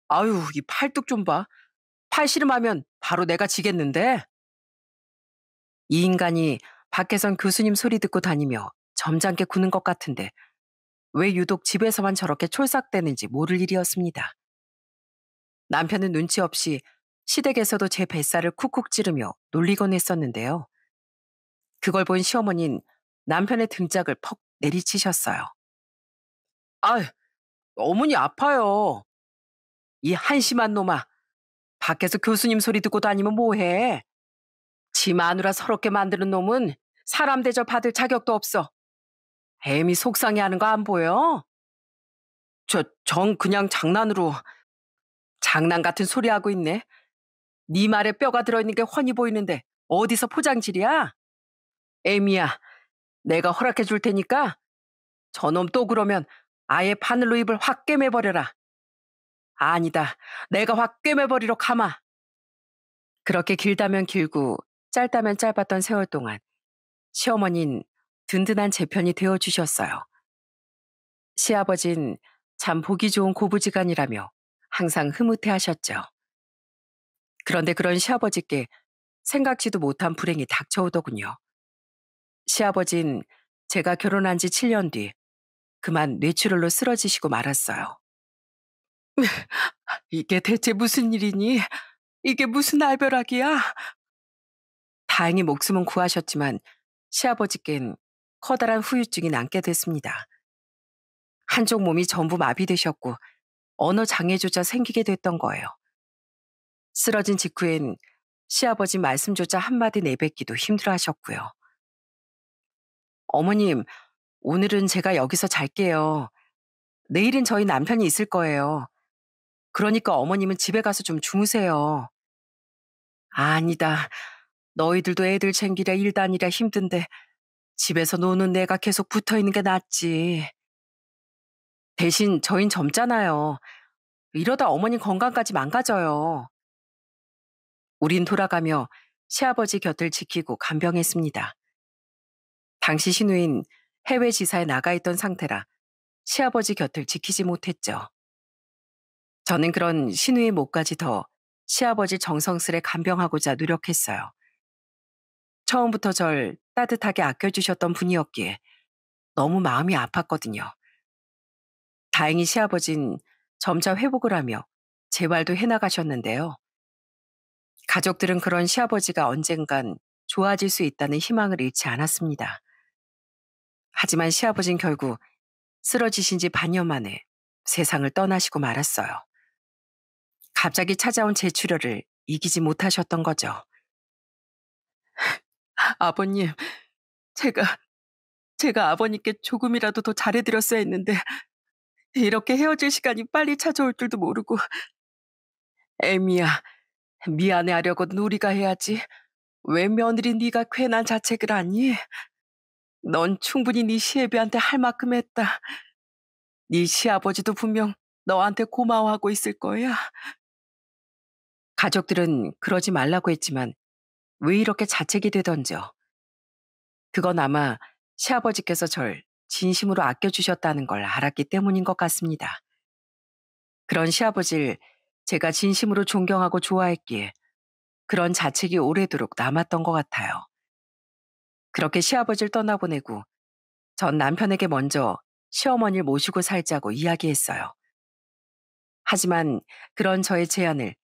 A: 아유, 이 팔뚝 좀 봐. 팔씨름하면 바로 내가 지겠는데? 이 인간이 밖에선 교수님 소리 듣고 다니며 점잖게 구는 것 같은데 왜 유독 집에서만 저렇게 촐싹대는지 모를 일이었습니다. 남편은 눈치 없이 시댁에서도 제 뱃살을 쿡쿡 찌르며 놀리곤 했었는데요. 그걸 본 시어머니는 남편의 등짝을 퍽 내리치셨어요. 아, 어머니 아파요. 이 한심한 놈아. 밖에서 교수님 소리 듣고 다니면 뭐해? 지 마누라 서럽게 만드는 놈은 사람 대접 받을 자격도 없어. 애미 속상해하는 거 안 보여? 정 그냥 장난으로. 장난 같은 소리 하고 있네. 네 말에 뼈가 들어있는 게 훤히 보이는데 어디서 포장질이야? 애미야, 내가 허락해 줄 테니까 저놈 또 그러면 아예 바늘로 입을 확 꿰매버려라. 아니다, 내가 확 꿰매버리러 가마. 그렇게 길다면 길고 짧다면 짧았던 세월 동안 시어머니는 든든한 제 편이 되어주셨어요. 시아버진 참 보기 좋은 고부지간이라며 항상 흐뭇해하셨죠. 그런데 그런 시아버지께 생각지도 못한 불행이 닥쳐오더군요. 시아버진 제가 결혼한 지 7년 뒤 그만 뇌출혈로 쓰러지시고 말았어요. 이게 대체 무슨 일이니? 이게 무슨 알벼락이야? 다행히 목숨은 구하셨지만 시아버지께는 커다란 후유증이 남게 됐습니다. 한쪽 몸이 전부 마비되셨고 언어 장애조차 생기게 됐던 거예요. 쓰러진 직후엔 시아버지 말씀조차 한마디 내뱉기도 힘들어하셨고요. 어머님, 오늘은 제가 여기서 잘게요. 내일은 저희 남편이 있을 거예요. 그러니까 어머님은 집에 가서 좀 주무세요. 아니다. 너희들도 애들 챙기랴 일다니랴 힘든데 집에서 노는 내가 계속 붙어있는 게 낫지. 대신 저흰 젊잖아요. 이러다 어머님 건강까지 망가져요. 우린 돌아가며 시아버지 곁을 지키고 간병했습니다. 당시 신우인 해외 지사에 나가 있던 상태라 시아버지 곁을 지키지 못했죠. 저는 그런 신우의 목까지 더 시아버지 정성스레 간병하고자 노력했어요. 처음부터 절 따뜻하게 아껴주셨던 분이었기에 너무 마음이 아팠거든요. 다행히 시아버진 점차 회복을 하며 재활도 해나가셨는데요. 가족들은 그런 시아버지가 언젠간 좋아질 수 있다는 희망을 잃지 않았습니다. 하지만 시아버진 결국 쓰러지신 지 반년 만에 세상을 떠나시고 말았어요. 갑자기 찾아온 제출혈을 이기지 못하셨던 거죠. 아버님, 제가, 제가 아버님께 조금이라도 더 잘해드렸어야 했는데 이렇게 헤어질 시간이 빨리 찾아올 줄도 모르고. 애미야, 미안해 하려고는 우리가 해야지. 왜 며느리 네가 괜한 자책을 하니? 넌 충분히 네 시애비한테 할 만큼 했다. 네 시아버지도 분명 너한테 고마워하고 있을 거야. 가족들은 그러지 말라고 했지만 왜 이렇게 자책이 되던지요. 그건 아마 시아버지께서 절 진심으로 아껴주셨다는 걸 알았기 때문인 것 같습니다. 그런 시아버지를 제가 진심으로 존경하고 좋아했기에 그런 자책이 오래도록 남았던 것 같아요. 그렇게 시아버지를 떠나보내고 전 남편에게 먼저 시어머니를 모시고 살자고 이야기했어요. 하지만 그런 저의 제안을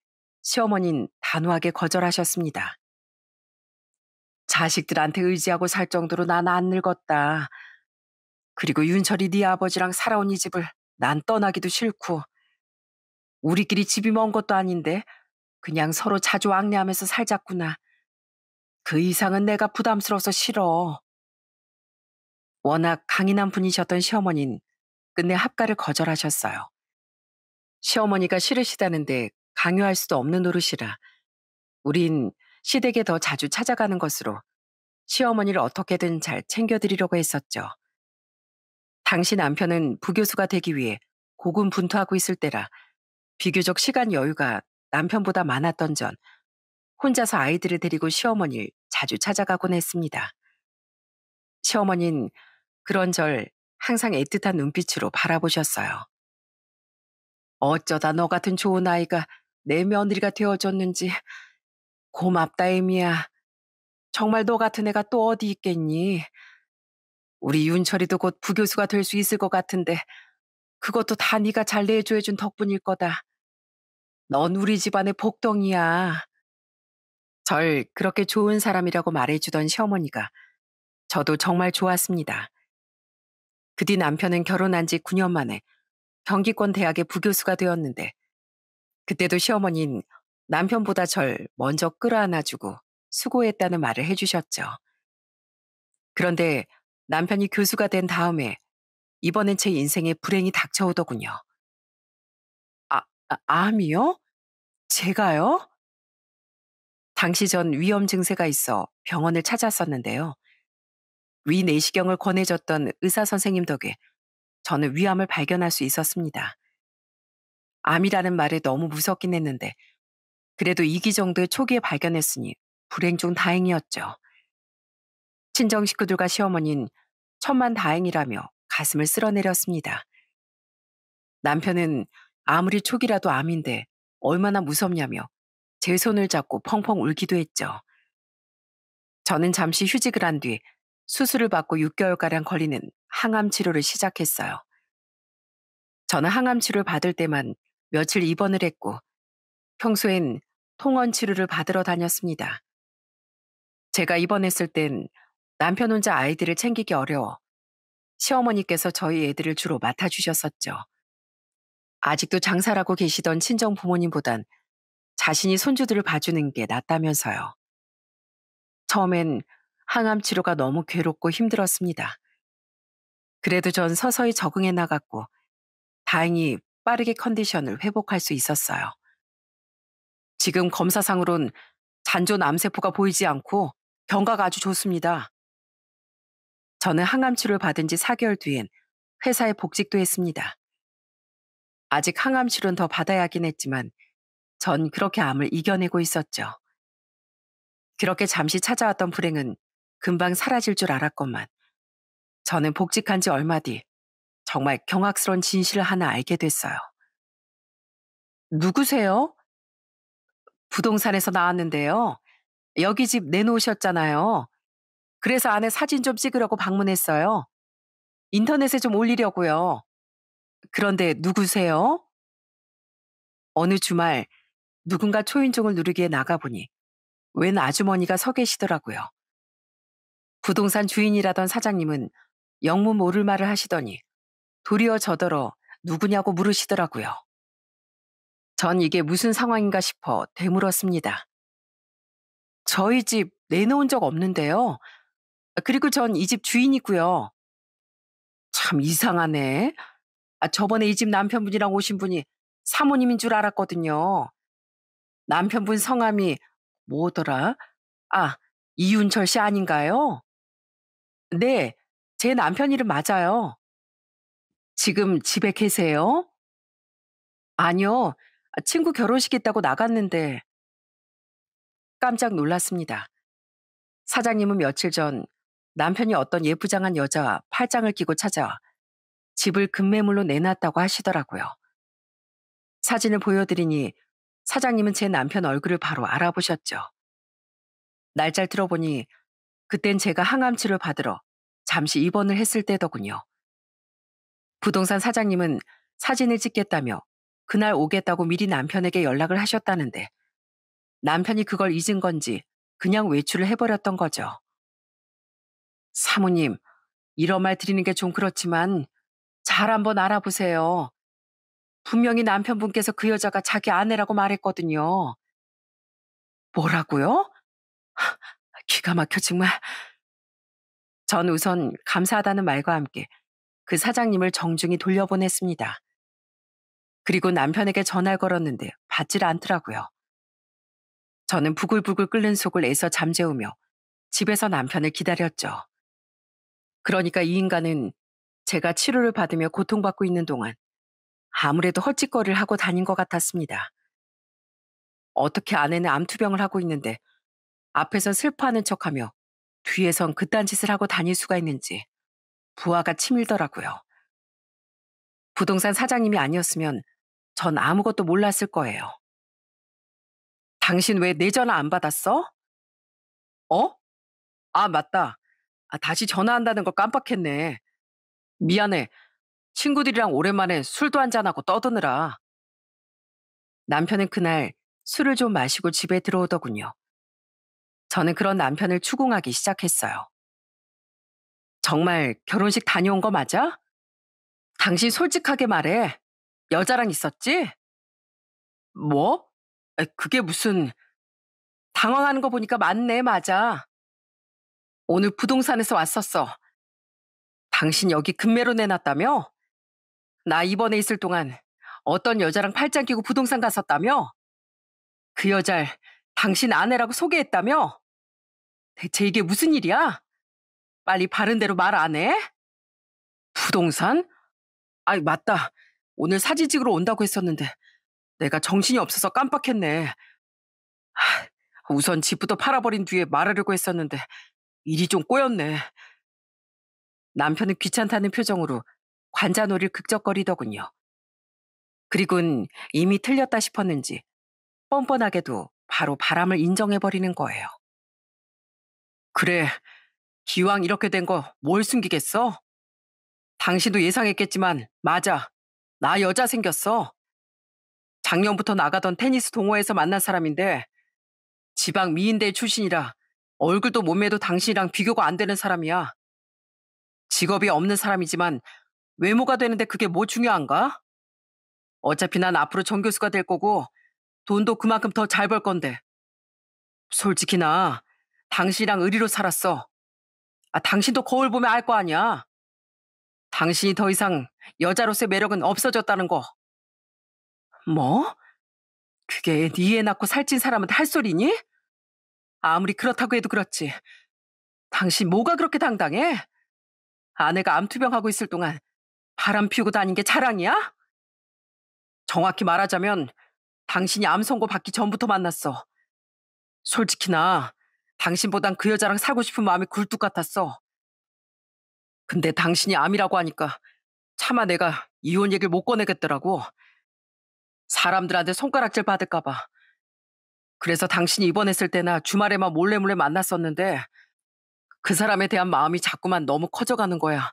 A: 시어머니는 단호하게 거절하셨습니다. 자식들한테 의지하고 살 정도로 난 안 늙었다. 그리고 윤철이 네 아버지랑 살아온 이 집을 난 떠나기도 싫고 우리끼리 집이 먼 것도 아닌데 그냥 서로 자주 왕래하면서 살자꾸나. 그 이상은 내가 부담스러워서 싫어. 워낙 강인한 분이셨던 시어머니는 끝내 합가를 거절하셨어요. 시어머니가 싫으시다는데 강요할 수도 없는 노릇이라 우린 시댁에 더 자주 찾아가는 것으로 시어머니를 어떻게든 잘 챙겨드리려고 했었죠. 당시 남편은 부교수가 되기 위해 고군분투하고 있을 때라 비교적 시간 여유가 남편보다 많았던 전 혼자서 아이들을 데리고 시어머니를 자주 찾아가곤 했습니다. 시어머니는 그런 절 항상 애틋한 눈빛으로 바라보셨어요. 어쩌다 너 같은 좋은 아이가 내 며느리가 되어줬는지. 고맙다, 애미야. 정말 너 같은 애가 또 어디 있겠니? 우리 윤철이도 곧 부교수가 될 수 있을 것 같은데 그것도 다 네가 잘 내조해준 덕분일 거다. 넌 우리 집안의 복덩이야. 절 그렇게 좋은 사람이라고 말해주던 시어머니가 저도 정말 좋았습니다. 그 뒤 남편은 결혼한 지 9년 만에 경기권 대학의 부교수가 되었는데 그때도 시어머니는 남편보다 절 먼저 끌어안아주고 수고했다는 말을 해주셨죠. 그런데 남편이 교수가 된 다음에 이번엔 제 인생에 불행이 닥쳐오더군요. 암이요? 제가요? 당시 전 위험 증세가 있어 병원을 찾았었는데요. 위 내시경을 권해줬던 의사 선생님 덕에 저는 위암을 발견할 수 있었습니다. 암이라는 말에 너무 무섭긴 했는데 그래도 2기 정도의 초기에 발견했으니 불행 중 다행이었죠. 친정 식구들과 시어머니는 천만 다행이라며 가슴을 쓸어내렸습니다. 남편은 아무리 초기라도 암인데 얼마나 무섭냐며 제 손을 잡고 펑펑 울기도 했죠. 저는 잠시 휴직을 한 뒤 수술을 받고 6개월가량 걸리는 항암 치료를 시작했어요. 저는 항암 치료를 받을 때만 며칠 입원을 했고 평소엔 통원 치료를 받으러 다녔습니다. 제가 입원했을 땐 남편 혼자 아이들을 챙기기 어려워 시어머니께서 저희 애들을 주로 맡아주셨었죠. 아직도 장사라고 계시던 친정 부모님보단 자신이 손주들을 봐주는 게 낫다면서요. 처음엔 항암 치료가 너무 괴롭고 힘들었습니다. 그래도 전 서서히 적응해 나갔고 다행히 빠르게 컨디션을 회복할 수 있었어요. 지금 검사상으론 잔존 암세포가 보이지 않고 경과가 아주 좋습니다. 저는 항암 치료를 받은 지 4개월 뒤엔 회사에 복직도 했습니다. 아직 항암 치료는 더 받아야 하긴 했지만 전 그렇게 암을 이겨내고 있었죠. 그렇게 잠시 찾아왔던 불행은 금방 사라질 줄 알았건만 저는 복직한 지 얼마 뒤 정말 경악스러운 진실을 하나 알게 됐어요. 누구세요? 부동산에서 나왔는데요. 여기 집 내놓으셨잖아요. 그래서 안에 사진 좀 찍으려고 방문했어요. 인터넷에 좀 올리려고요. 그런데 누구세요? 어느 주말 누군가 초인종을 누르기에 나가보니 웬 아주머니가 서 계시더라고요. 부동산 주인이라던 사장님은 영문 모를 말을 하시더니 도리어 저더러 누구냐고 물으시더라고요. 전 이게 무슨 상황인가 싶어 되물었습니다. 저희 집 내놓은 적 없는데요. 그리고 전 이 집 주인이고요. 참 이상하네. 저번에 이 집 남편분이랑 오신 분이 사모님인 줄 알았거든요. 남편분 성함이 뭐더라? 아, 이윤철 씨 아닌가요? 네, 제 남편 이름 맞아요. 지금 집에 계세요? 아니요. 친구 결혼식 있다고 나갔는데 깜짝 놀랐습니다. 사장님은 며칠 전 남편이 어떤 예쁘장한 여자 팔짱을 끼고 찾아와 집을 급매물로 내놨다고 하시더라고요. 사진을 보여드리니 사장님은 제 남편 얼굴을 바로 알아보셨죠. 날짜를 들어보니 그땐 제가 항암치료를 받으러 잠시 입원을 했을 때더군요. 부동산 사장님은 사진을 찍겠다며 그날 오겠다고 미리 남편에게 연락을 하셨다는데 남편이 그걸 잊은 건지 그냥 외출을 해버렸던 거죠. 사모님, 이런 말 드리는 게 좀 그렇지만 잘 한번 알아보세요. 분명히 남편분께서 그 여자가 자기 아내라고 말했거든요. 뭐라고요? 기가 막혀 정말. 전 우선 감사하다는 말과 함께 그 사장님을 정중히 돌려보냈습니다. 그리고 남편에게 전화를 걸었는데 받질 않더라고요. 저는 부글부글 끓는 속을 애써 잠재우며 집에서 남편을 기다렸죠. 그러니까 이 인간은 제가 치료를 받으며 고통받고 있는 동안 아무래도 헛짓거리를 하고 다닌 것 같았습니다. 어떻게 아내는 암투병을 하고 있는데 앞에선 슬퍼하는 척하며 뒤에선 그딴 짓을 하고 다닐 수가 있는지 부하가 치밀더라고요. 부동산 사장님이 아니었으면 전 아무것도 몰랐을 거예요. 당신 왜 내 전화 안 받았어? 어? 아, 맞다. 다시 전화한다는 걸 깜빡했네. 미안해. 친구들이랑 오랜만에 술도 한잔하고 떠드느라. 남편은 그날 술을 좀 마시고 집에 들어오더군요. 저는 그런 남편을 추궁하기 시작했어요. 정말 결혼식 다녀온 거 맞아? 당신 솔직하게 말해. 여자랑 있었지? 뭐? 그게 무슨... 당황하는 거 보니까 맞네, 맞아. 오늘 부동산에서 왔었어. 당신 여기 금매로 내놨다며? 나 입원해 있을 동안 어떤 여자랑 팔짱 끼고 부동산 갔었다며? 그 여자를 당신 아내라고 소개했다며? 대체 이게 무슨 일이야? 빨리 바른 대로 말 안 해? 부동산? 아이, 맞다. 오늘 사진 찍으러 온다고 했었는데 내가 정신이 없어서 깜빡했네. 우선 집부터 팔아버린 뒤에 말하려고 했었는데 일이 좀 꼬였네. 남편은 귀찮다는 표정으로 관자놀이를 극적거리더군요. 그리곤 이미 틀렸다 싶었는지 뻔뻔하게도 바로 바람을 인정해버리는 거예요. 그래, 기왕 이렇게 된 거 뭘 숨기겠어? 당신도 예상했겠지만 맞아. 나 여자 생겼어. 작년부터 나가던 테니스 동호회에서 만난 사람인데 지방 미인대 출신이라 얼굴도 몸매도 당신이랑 비교가 안 되는 사람이야. 직업이 없는 사람이지만 외모가 되는데 그게 뭐 중요한가? 어차피 난 앞으로 정교수가 될 거고 돈도 그만큼 더 잘 벌 건데. 솔직히 나 당신이랑 의리로 살았어. 당신도 거울 보면 알 거 아니야. 당신이 더 이상 여자로서의 매력은 없어졌다는 거. 뭐? 그게 네 애 낳고 살찐 사람한테 할 소리니? 아무리 그렇다고 해도 그렇지. 당신 뭐가 그렇게 당당해? 아내가 암투병하고 있을 동안 바람 피우고 다닌 게 자랑이야? 정확히 말하자면 당신이 암 선고 받기 전부터 만났어. 솔직히 나 당신보단 그 여자랑 살고 싶은 마음이 굴뚝 같았어. 근데 당신이 암이라고 하니까 차마 내가 이혼 얘기를 못 꺼내겠더라고. 사람들한테 손가락질 받을까 봐. 그래서 당신이 입원했을 때나 주말에만 몰래 몰래 만났었는데 그 사람에 대한 마음이 자꾸만 너무 커져가는 거야.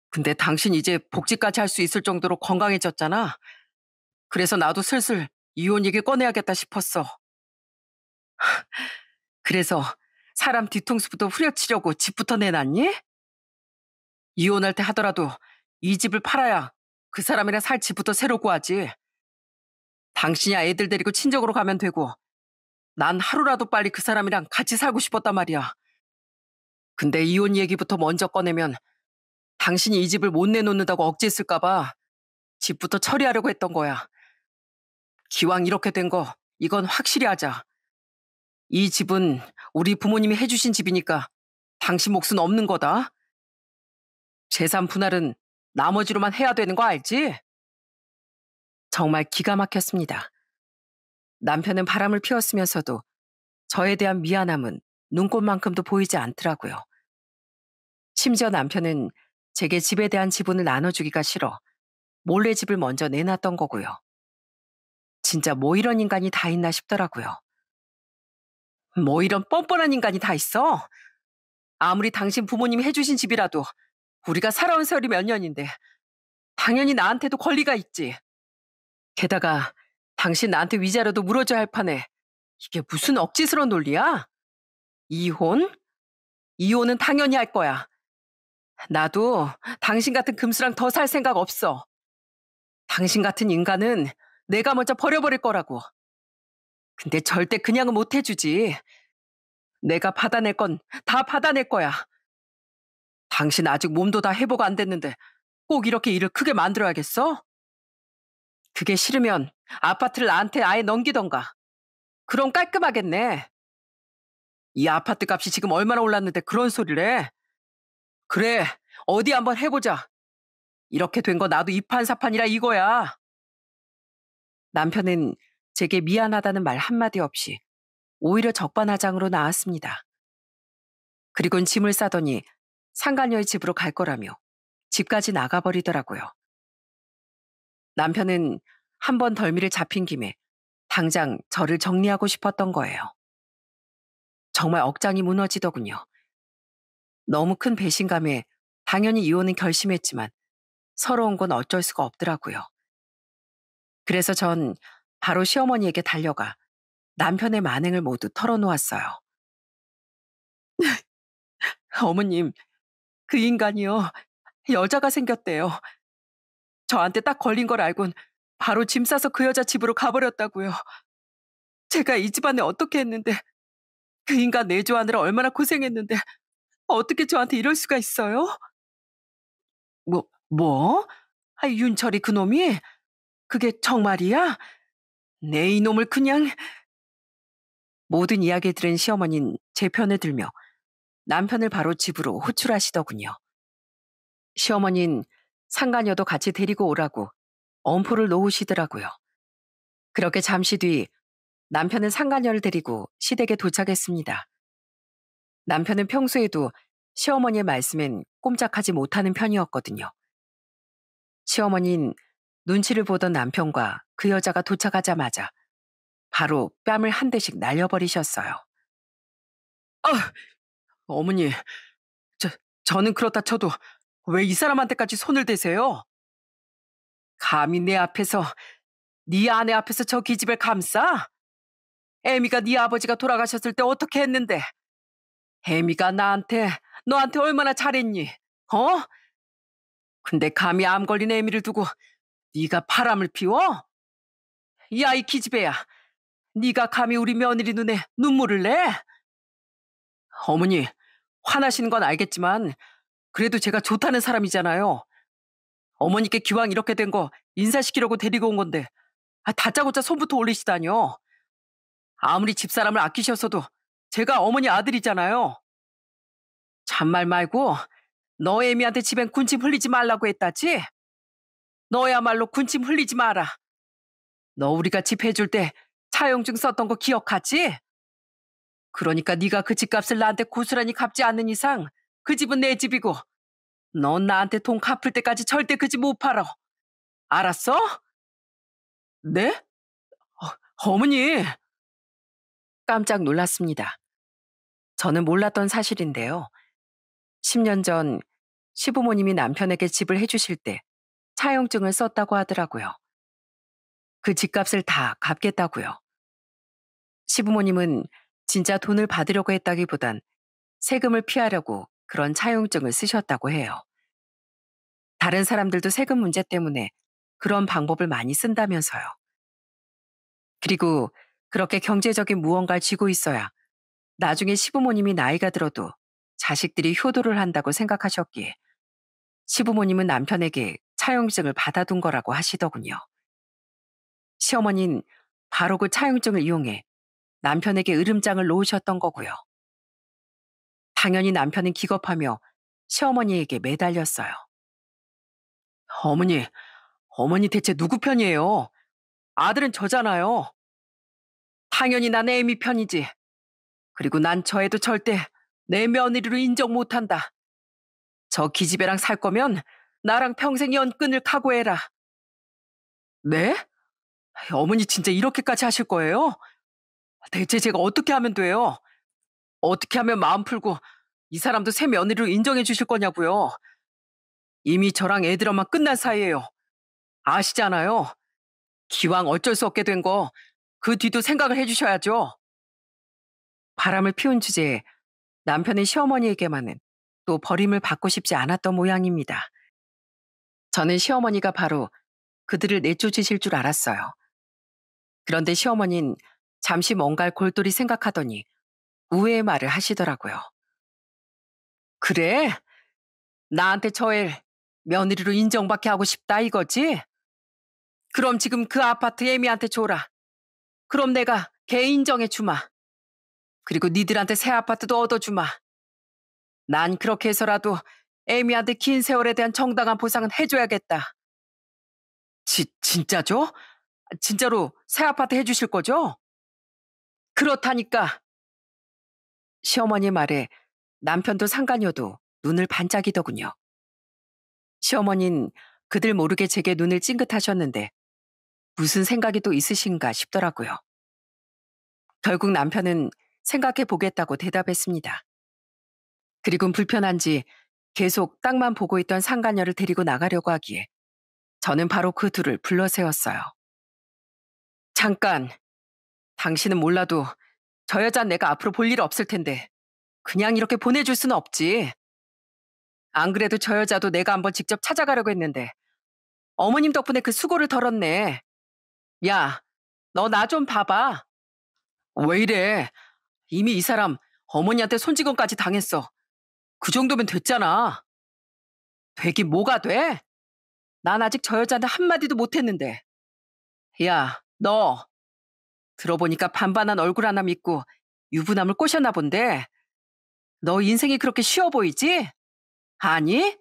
A: 근데 당신 이제 복직까지 할 수 있을 정도로 건강해졌잖아. 그래서 나도 슬슬 이혼 얘기 꺼내야겠다 싶었어. 그래서 사람 뒤통수부터 후려치려고 집부터 내놨니? 이혼할 때 하더라도 이 집을 팔아야 그 사람이랑 살 집부터 새로 구하지. 당신이야 애들 데리고 친정으로 가면 되고 난 하루라도 빨리 그 사람이랑 같이 살고 싶었단 말이야. 근데 이혼 얘기부터 먼저 꺼내면 당신이 이 집을 못 내놓는다고 억지했을까 봐 집부터 처리하려고 했던 거야. 기왕 이렇게 된 거 이건 확실히 하자. 이 집은 우리 부모님이 해주신 집이니까 당신 몫은 없는 거다. 재산 분할은 나머지로만 해야 되는 거 알지? 정말 기가 막혔습니다. 남편은 바람을 피웠으면서도 저에 대한 미안함은 눈꽃만큼도 보이지 않더라고요. 심지어 남편은 제게 집에 대한 지분을 나눠주기가 싫어 몰래 집을 먼저 내놨던 거고요. 진짜 뭐 이런 인간이 다 있나 싶더라고요. 뭐 이런 뻔뻔한 인간이 다 있어? 아무리 당신 부모님이 해주신 집이라도 우리가 살아온 세월이 몇 년인데 당연히 나한테도 권리가 있지. 게다가 당신 나한테 위자료도 물어줘야 할 판에 이게 무슨 억지스러운 논리야? 이혼? 이혼은 당연히 할 거야. 나도 당신 같은 금수랑 더 살 생각 없어. 당신 같은 인간은 내가 먼저 버려버릴 거라고. 근데 절대 그냥은 못 해주지. 내가 받아낼 건 다 받아낼 거야. 당신 아직 몸도 다 회복 안 됐는데 꼭 이렇게 일을 크게 만들어야겠어? 그게 싫으면 아파트를 나한테 아예 넘기던가. 그럼 깔끔하겠네. 이 아파트 값이 지금 얼마나 올랐는데 그런 소리를 해? 그래, 어디 한번 해보자. 이렇게 된 거 나도 이판사판이라 이거야. 남편은 제게 미안하다는 말 한마디 없이 오히려 적반하장으로 나왔습니다. 그리곤 짐을 싸더니 상간녀의 집으로 갈 거라며 집까지 나가버리더라고요. 남편은 한 번 덜미를 잡힌 김에 당장 저를 정리하고 싶었던 거예요. 정말 억장이 무너지더군요. 너무 큰 배신감에 당연히 이혼은 결심했지만 서러운 건 어쩔 수가 없더라고요. 그래서 전 바로 시어머니에게 달려가 남편의 만행을 모두 털어놓았어요. 어머님, 그 인간이요. 여자가 생겼대요. 저한테 딱 걸린 걸 알곤 바로 짐 싸서 그 여자 집으로 가버렸다고요. 제가 이 집안에 어떻게 했는데 그 인간 내조하느라 얼마나 고생했는데 어떻게 저한테 이럴 수가 있어요? 뭐? 아, 윤철이 그놈이? 그게 정말이야? 내 이놈을 그냥... 모든 이야기 들은 시어머니는 제 편을 들며 남편을 바로 집으로 호출하시더군요. 시어머니는 상간녀도 같이 데리고 오라고 엄포를 놓으시더라고요. 그렇게 잠시 뒤 남편은 상간녀를 데리고 시댁에 도착했습니다. 남편은 평소에도 시어머니의 말씀엔 꼼짝하지 못하는 편이었거든요. 시어머니는 눈치를 보던 남편과 그 여자가 도착하자마자 바로 뺨을 한 대씩 날려버리셨어요. 아, 어머니, 저, 저는 그렇다 쳐도 왜 이 사람한테까지 손을 대세요? 감히 내 앞에서, 네 아내 앞에서 저 기집애 감싸? 애미가 네 아버지가 돌아가셨을 때 어떻게 했는데? 애미가 너한테 얼마나 잘했니? 어? 근데 감히 암 걸린 애미를 두고 네가 바람을 피워? 야, 이 기집애야. 네가 감히 우리 며느리 눈에 눈물을 내? 어머니, 화나시는 건 알겠지만 그래도 제가 좋다는 사람이잖아요. 어머니께 기왕 이렇게 된 거 인사시키려고 데리고 온 건데 다짜고짜 손부터 올리시다뇨. 아무리 집사람을 아끼셨어도 제가 어머니 아들이잖아요. 잔말 말고 너 애미한테 집엔 군침 흘리지 말라고 했다지? 너야말로 군침 흘리지 마라. 너 우리가 집 해줄 때 차용증 썼던 거 기억하지? 그러니까 네가 그 집값을 나한테 고스란히 갚지 않는 이상 그 집은 내 집이고 넌 나한테 돈 갚을 때까지 절대 그 집 못 팔아. 알았어? 네? 어머니! 깜짝 놀랐습니다. 저는 몰랐던 사실인데요. 10년 전 시부모님이 남편에게 집을 해주실 때 차용증을 썼다고 하더라고요. 그 집값을 다 갚겠다고요. 시부모님은 진짜 돈을 받으려고 했다기보단 세금을 피하려고 그런 차용증을 쓰셨다고 해요. 다른 사람들도 세금 문제 때문에 그런 방법을 많이 쓴다면서요. 그리고 그렇게 경제적인 무언가를 쥐고 있어야 나중에 시부모님이 나이가 들어도 자식들이 효도를 한다고 생각하셨기에 시부모님은 남편에게 차용증을 받아둔 거라고 하시더군요. 시어머니는 바로 그 차용증을 이용해 남편에게 으름장을 놓으셨던 거고요. 당연히 남편은 기겁하며 시어머니에게 매달렸어요. 어머니, 어머니 대체 누구 편이에요? 아들은 저잖아요. 당연히 난 애미 편이지. 그리고 난 저 애도 절대 내 며느리로 인정 못한다. 저 기집애랑 살 거면 나랑 평생 연끈을 각오해라. 네? 어머니 진짜 이렇게까지 하실 거예요? 대체 제가 어떻게 하면 돼요? 어떻게 하면 마음 풀고 이 사람도 새 며느리로 인정해 주실 거냐고요? 이미 저랑 애들 엄마 끝난 사이예요. 아시잖아요. 기왕 어쩔 수 없게 된 거 그 뒤도 생각을 해주셔야죠. 바람을 피운 주제에 남편의 시어머니에게만은 또 버림을 받고 싶지 않았던 모양입니다. 저는 시어머니가 바로 그들을 내쫓으실 줄 알았어요. 그런데 시어머니는 잠시 뭔가를 골똘히 생각하더니 우회의 말을 하시더라고요. 그래? 나한테 저 애 며느리로 인정받게 하고 싶다 이거지? 그럼 지금 그 아파트 애미한테 줘라. 그럼 내가 걔 인정해 주마. 그리고 니들한테 새 아파트도 얻어주마. 난 그렇게 해서라도 애미한테 긴 세월에 대한 정당한 보상은 해줘야겠다. 진짜죠? 진짜로 새 아파트 해주실 거죠? 그렇다니까. 시어머니 말에 남편도 상간녀도 눈을 반짝이더군요. 시어머니는 그들 모르게 제게 눈을 찡긋하셨는데 무슨 생각이 또 있으신가 싶더라고요. 결국 남편은 생각해 보겠다고 대답했습니다. 그리고 불편한지 계속 땅만 보고 있던 상간녀를 데리고 나가려고 하기에 저는 바로 그 둘을 불러 세웠어요. 잠깐, 당신은 몰라도 저 여자 내가 앞으로 볼 일 없을 텐데 그냥 이렇게 보내줄 수는 없지. 안 그래도 저 여자도 내가 한번 직접 찾아가려고 했는데 어머님 덕분에 그 수고를 덜었네. 야, 너 나 좀 봐봐. 왜 이래? 이미 이 사람 어머니한테 손찌검까지 당했어. 그 정도면 됐잖아. 되긴 뭐가 돼? 난 아직 저 여자한테 한마디도 못했는데. 야, 너 들어보니까 반반한 얼굴 하나 믿고 유부남을 꼬셨나 본데 너 인생이 그렇게 쉬워 보이지? 아니,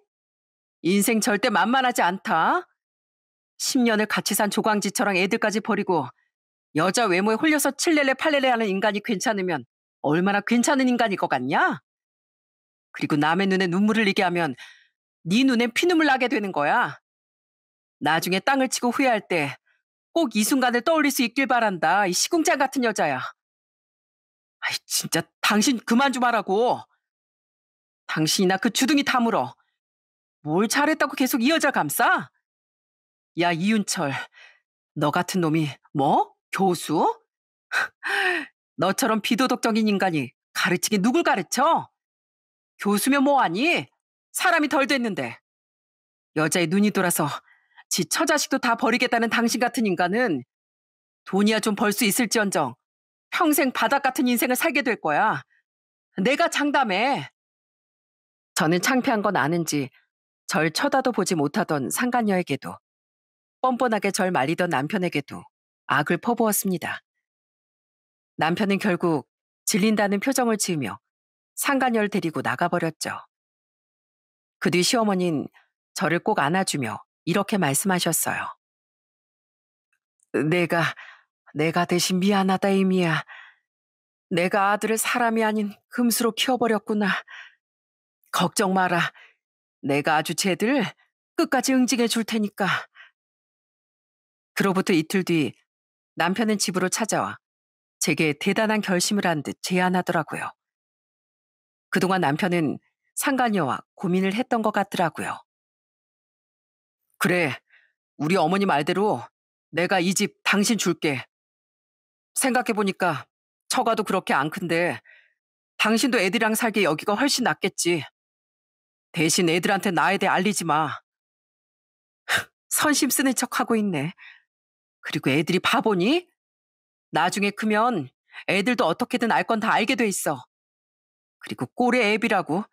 A: 인생 절대 만만하지 않다. 10년을 같이 산 조광지처럼 애들까지 버리고 여자 외모에 홀려서 칠레레 팔레레 하는 인간이 괜찮으면 얼마나 괜찮은 인간일 것 같냐? 그리고 남의 눈에 눈물을 흘리게 하면 네 눈엔 피눈물 나게 되는 거야. 나중에 땅을 치고 후회할 때 꼭 이 순간을 떠올릴 수 있길 바란다. 이 시궁장 같은 여자야. 아이, 진짜 당신 그만 좀 하라고. 당신이나 그 주둥이 다물어. 뭘 잘했다고 계속 이 여자 감싸? 야, 이윤철. 너 같은 놈이 뭐? 교수? 너처럼 비도덕적인 인간이 가르치긴 누굴 가르쳐? 교수면 뭐하니? 사람이 덜 됐는데. 여자의 눈이 돌아서 지 처자식도 다 버리겠다는 당신 같은 인간은 돈이야 좀 벌 수 있을지언정 평생 바닥 같은 인생을 살게 될 거야. 내가 장담해. 저는 창피한 건 아는지 절 쳐다도 보지 못하던 상간녀에게도 뻔뻔하게 절 말리던 남편에게도 악을 퍼부었습니다. 남편은 결국 질린다는 표정을 지으며 상간녀를 데리고 나가버렸죠. 그 뒤 시어머니는 저를 꼭 안아주며 이렇게 말씀하셨어요. 내가 내가 대신 미안하다 이미야. 내가 아들을 사람이 아닌 금수로 키워버렸구나. 걱정 마라. 내가 아주 쟤들 끝까지 응징해 줄 테니까. 그로부터 이틀 뒤 남편은 집으로 찾아와 제게 대단한 결심을 한 듯 제안하더라고요. 그동안 남편은 상간녀와 고민을 했던 것 같더라고요. 그래, 우리 어머니 말대로 내가 이 집 당신 줄게. 생각해보니까 처가도 그렇게 안 큰데 당신도 애들이랑 살기 여기가 훨씬 낫겠지. 대신 애들한테 나에 대해 알리지 마. 선심 쓰는 척하고 있네. 그리고 애들이 바보니? 나중에 크면 애들도 어떻게든 알 건 다 알게 돼 있어. 그리고 꼴의 애비라고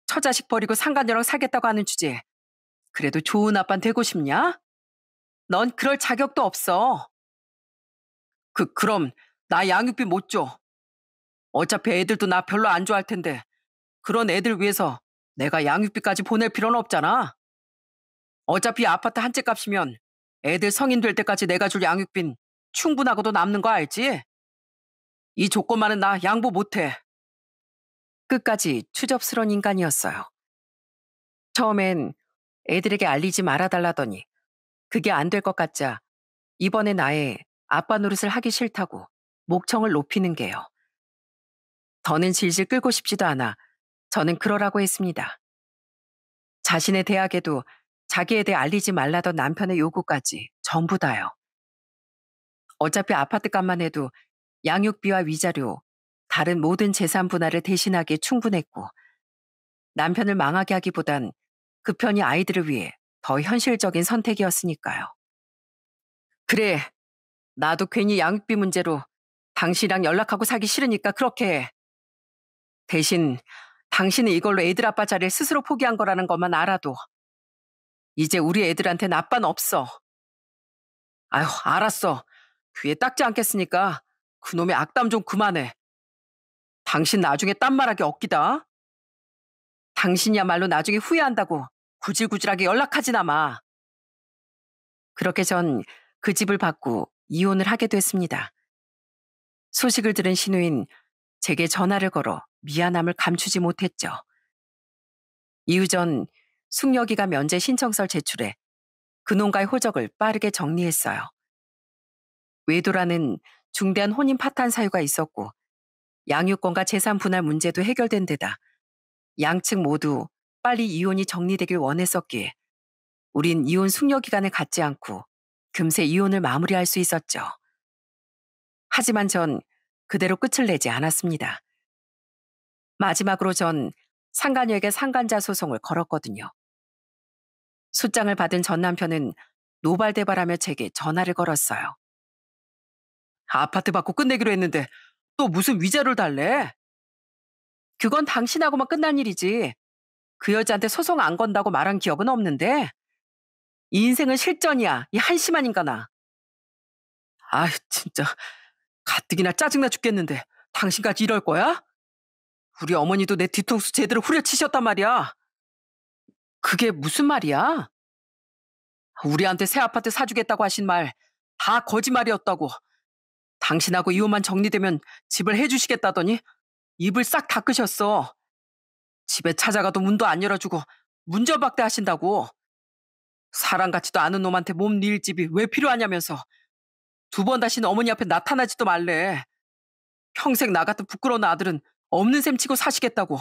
A: 처자식 버리고 상간녀랑 살겠다고 하는 주제에 그래도 좋은 아빠는 되고 싶냐? 넌 그럴 자격도 없어. 그럼 나 양육비 못 줘. 어차피 애들도 나 별로 안 좋아할 텐데 그런 애들 위해서 내가 양육비까지 보낼 필요는 없잖아. 어차피 아파트 한 채 값이면 애들 성인 될 때까지 내가 줄 양육비는 충분하고도 남는 거 알지? 이 조건만은 나 양보 못해. 끝까지 추접스러운 인간이었어요. 처음엔 애들에게 알리지 말아달라더니 그게 안 될 것 같자 이번에 나의 아빠 노릇을 하기 싫다고 목청을 높이는 게요. 더는 질질 끌고 싶지도 않아 저는 그러라고 했습니다. 자신의 대학에도 자기에 대해 알리지 말라던 남편의 요구까지 전부 다요. 어차피 아파트 값만 해도 양육비와 위자료, 다른 모든 재산 분할을 대신하기에 충분했고 남편을 망하게 하기보단 그 편이 아이들을 위해 더 현실적인 선택이었으니까요. 그래, 나도 괜히 양육비 문제로 당신이랑 연락하고 살기 싫으니까 그렇게 해. 대신 당신은 이걸로 애들 아빠 자리를 스스로 포기한 거라는 것만 알아도 이제 우리 애들한테는 아빠는 없어. 아휴, 알았어. 귀에 닦지 않겠으니까 그놈의 악담 좀 그만해. 당신 나중에 딴 말하기 없기다. 당신이야말로 나중에 후회한다고 구질구질하게 연락하지나 마. 그렇게 전 그 집을 받고 이혼을 하게 됐습니다. 소식을 들은 신우인 제게 전화를 걸어 미안함을 감추지 못했죠. 이후 전 숙려기가 면제 신청서를 제출해 그놈과의 호적을 빠르게 정리했어요. 외도라는 중대한 혼인 파탄 사유가 있었고 양육권과 재산 분할 문제도 해결된 데다 양측 모두 빨리 이혼이 정리되길 원했었기에 우린 이혼 숙려 기간을 갖지 않고 금세 이혼을 마무리할 수 있었죠. 하지만 전 그대로 끝을 내지 않았습니다. 마지막으로 전 상간녀에게 상간자 소송을 걸었거든요. 소장을 받은 전 남편은 노발대발하며 제게 전화를 걸었어요. 아파트 받고 끝내기로 했는데 또 무슨 위자료를 달래? 그건 당신하고만 끝난 일이지. 그 여자한테 소송 안 건다고 말한 기억은 없는데. 이 인생은 실전이야. 이 한심한 인간아. 아휴 진짜 가뜩이나 짜증나 죽겠는데 당신까지 이럴 거야? 우리 어머니도 내 뒤통수 제대로 후려치셨단 말이야. 그게 무슨 말이야? 우리한테 새 아파트 사주겠다고 하신 말 다 거짓말이었다고. 당신하고 이혼만 정리되면 집을 해주시겠다더니 입을 싹 닦으셨어. 집에 찾아가도 문도 안 열어주고 문전박대 하신다고. 사람 같지도 않은 놈한테 몸 닐 집이 왜 필요하냐면서 두 번 다시는 어머니 앞에 나타나지도 말래. 평생 나 같은 부끄러운 아들은 없는 셈 치고 사시겠다고.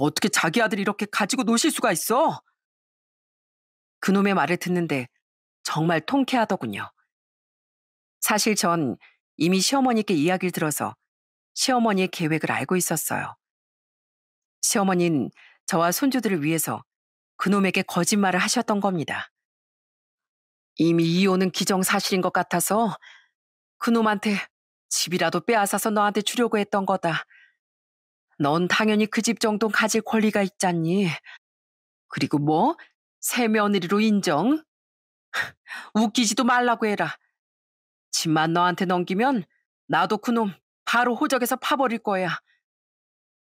A: 어떻게 자기 아들이 이렇게 가지고 노실 수가 있어? 그놈의 말을 듣는데 정말 통쾌하더군요. 사실 전 이미 시어머니께 이야기를 들어서 시어머니의 계획을 알고 있었어요. 시어머니는 저와 손주들을 위해서 그놈에게 거짓말을 하셨던 겁니다. 이미 이혼은 기정사실인 것 같아서 그놈한테 집이라도 빼앗아서 너한테 주려고 했던 거다. 넌 당연히 그 집 정도는 가질 권리가 있잖니. 그리고 뭐? 새 며느리로 인정? 웃기지도 말라고 해라. 집만 너한테 넘기면 나도 그놈 바로 호적에서 파버릴 거야.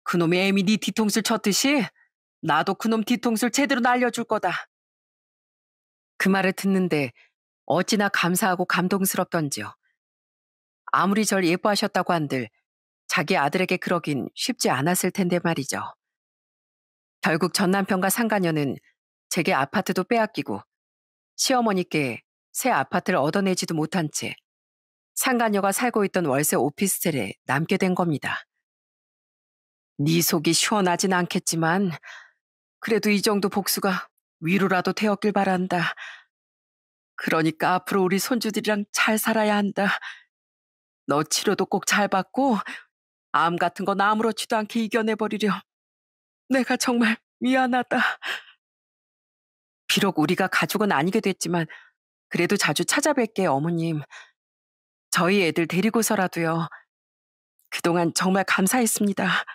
A: 그놈이 애미 네 뒤통수를 쳤듯이 나도 그놈 뒤통수를 제대로 날려줄 거다. 그 말을 듣는데 어찌나 감사하고 감동스럽던지요. 아무리 절 예뻐하셨다고 한들 자기 아들에게 그러긴 쉽지 않았을 텐데 말이죠. 결국 전 남편과 상가녀는 제게 아파트도 빼앗기고 시어머니께 새 아파트를 얻어내지도 못한 채 상가녀가 살고 있던 월세 오피스텔에 남게 된 겁니다. 네 속이 시원하진 않겠지만 그래도 이 정도 복수가 위로라도 되었길 바란다. 그러니까 앞으로 우리 손주들이랑 잘 살아야 한다. 너 치료도 꼭 잘 받고 암 같은 건 아무렇지도 않게 이겨내버리렴. 내가 정말 미안하다. 비록 우리가 가족은 아니게 됐지만 그래도 자주 찾아뵐게 어머님. 저희 애들 데리고서라도요. 그동안 정말 감사했습니다.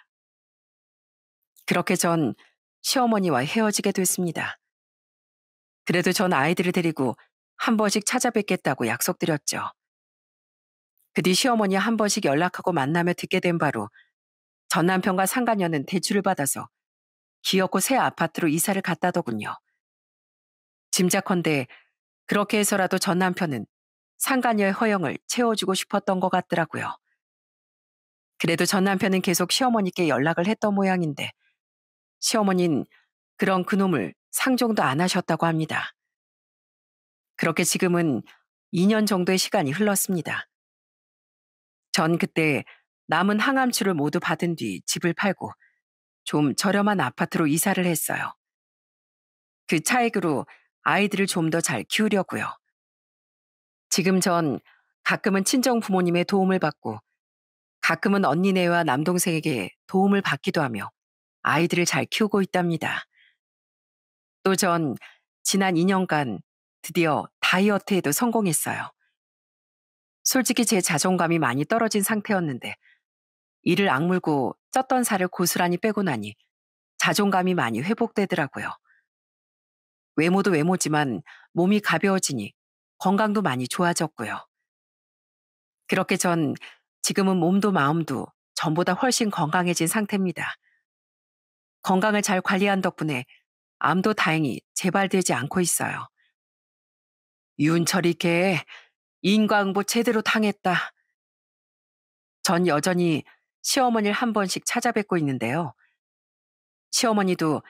A: 그렇게 전 시어머니와 헤어지게 됐습니다. 그래도 전 아이들을 데리고 한 번씩 찾아뵙겠다고 약속드렸죠. 그 뒤 시어머니 한 번씩 연락하고 만나며 듣게 된 바로 전 남편과 상가녀는 대출을 받아서 기어코 새 아파트로 이사를 갔다더군요. 짐작컨대 그렇게 해서라도 전 남편은 상가녀의 허영을 채워주고 싶었던 것 같더라고요. 그래도 전 남편은 계속 시어머니께 연락을 했던 모양인데 시어머니는 그런 그놈을 상종도 안 하셨다고 합니다. 그렇게 지금은 2년 정도의 시간이 흘렀습니다. 전 그때 남은 항암치를 모두 받은 뒤 집을 팔고 좀 저렴한 아파트로 이사를 했어요. 그 차익으로 아이들을 좀 더 잘 키우려고요. 지금 전 가끔은 친정 부모님의 도움을 받고 가끔은 언니네와 남동생에게 도움을 받기도 하며 아이들을 잘 키우고 있답니다. 또 전 지난 2년간 드디어 다이어트에도 성공했어요. 솔직히 제 자존감이 많이 떨어진 상태였는데 이를 악물고 쪘던 살을 고스란히 빼고 나니 자존감이 많이 회복되더라고요. 외모도 외모지만 몸이 가벼워지니 건강도 많이 좋아졌고요. 그렇게 전 지금은 몸도 마음도 전보다 훨씬 건강해진 상태입니다. 건강을 잘 관리한 덕분에 암도 다행히 재발되지 않고 있어요. 윤철이 걔 인과응보 제대로 당했다. 전 여전히 시어머니를 한 번씩 찾아뵙고 있는데요. 시어머니도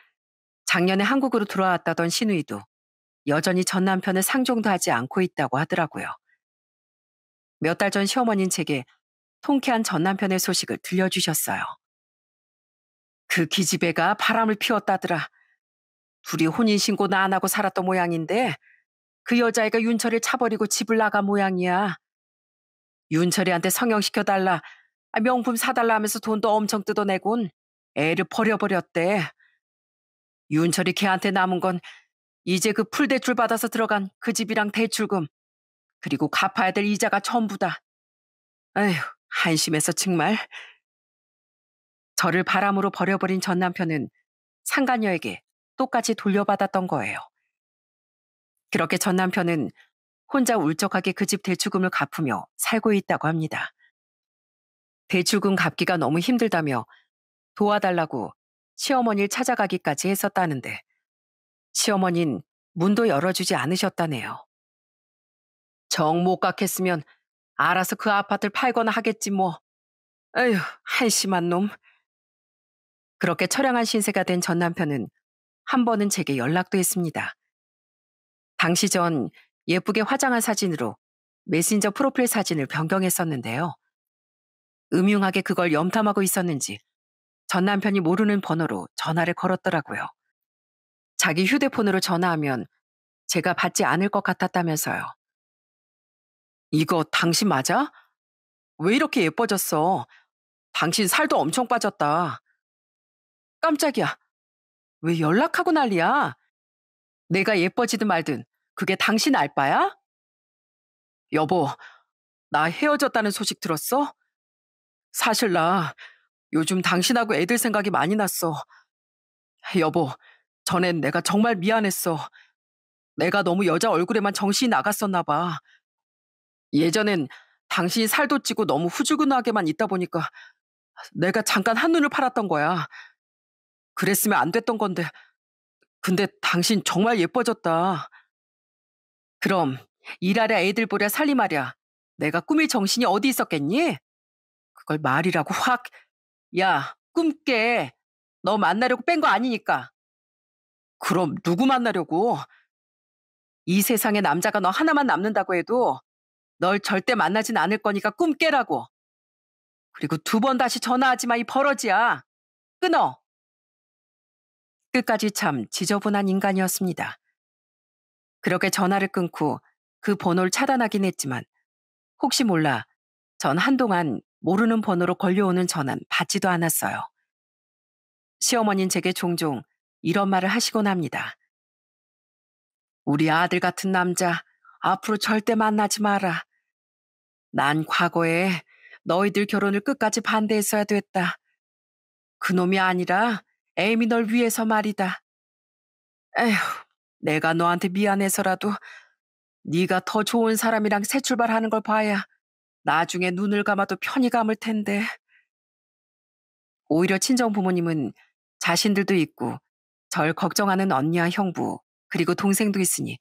A: 작년에 한국으로 돌아왔다던 시누이도 여전히 전 남편을 상종도 하지 않고 있다고 하더라고요. 몇 달 전 시어머니는 제게 통쾌한 전 남편의 소식을 들려주셨어요. 그 기집애가 바람을 피웠다더라. 둘이 혼인신고나 안 하고 살았던 모양인데 그 여자애가 윤철이를 차버리고 집을 나간 모양이야. 윤철이한테 성형시켜달라, 명품 사달라 하면서 돈도 엄청 뜯어내곤 애를 버려버렸대. 윤철이 걔한테 남은 건 이제 그 풀대출 받아서 들어간 그 집이랑 대출금, 그리고 갚아야 될 이자가 전부다. 에휴, 한심해서 정말. 저를 바람으로 버려버린 전 남편은 상가녀에게 똑같이 돌려받았던 거예요. 그렇게 전 남편은 혼자 울적하게 그 집 대출금을 갚으며 살고 있다고 합니다. 대출금 갚기가 너무 힘들다며 도와달라고 시어머니를 찾아가기까지 했었다는데 시어머니는 문도 열어주지 않으셨다네요. 정 못 갚겠으면 알아서 그 아파트를 팔거나 하겠지 뭐. 에휴, 한심한 놈. 그렇게 처량한 신세가 된 전 남편은 한 번은 제게 연락도 했습니다. 당시 전 예쁘게 화장한 사진으로 메신저 프로필 사진을 변경했었는데요. 음흉하게 그걸 염탐하고 있었는지 전 남편이 모르는 번호로 전화를 걸었더라고요. 자기 휴대폰으로 전화하면 제가 받지 않을 것 같았다면서요. 이거 당신 맞아? 왜 이렇게 예뻐졌어? 당신 살도 엄청 빠졌다. 깜짝이야. 왜 연락하고 난리야? 내가 예뻐지든 말든 그게 당신 알바야? 여보, 나 헤어졌다는 소식 들었어? 사실 나 요즘 당신하고 애들 생각이 많이 났어. 여보, 전엔 내가 정말 미안했어. 내가 너무 여자 얼굴에만 정신이 나갔었나 봐. 예전엔 당신이 살도 찌고 너무 후줄근하게만 있다 보니까 내가 잠깐 한눈을 팔았던 거야. 그랬으면 안 됐던 건데. 근데 당신 정말 예뻐졌다. 그럼 일하랴 애들 보랴 살림하랴. 내가 꾸밀 정신이 어디 있었겠니? 그걸 말이라고 확. 야, 꿈깨. 너 만나려고 뺀 거 아니니까. 그럼 누구 만나려고? 이 세상에 남자가 너 하나만 남는다고 해도 널 절대 만나진 않을 거니까 꿈 깨라고. 그리고 두 번 다시 전화하지 마, 이 버러지야. 끊어. 끝까지 참 지저분한 인간이었습니다. 그렇게 전화를 끊고 그 번호를 차단하긴 했지만 혹시 몰라 전 한동안 모르는 번호로 걸려오는 전화는 받지도 않았어요. 시어머니는 제게 종종 이런 말을 하시곤 합니다. 우리 아들 같은 남자 앞으로 절대 만나지 마라. 난 과거에 너희들 결혼을 끝까지 반대했어야 됐다. 그놈이 아니라 애미 널 위해서 말이다. 에휴, 내가 너한테 미안해서라도 네가 더 좋은 사람이랑 새 출발하는 걸 봐야 나중에 눈을 감아도 편히 감을 텐데. 오히려 친정 부모님은 자신들도 있고 절 걱정하는 언니와 형부 그리고 동생도 있으니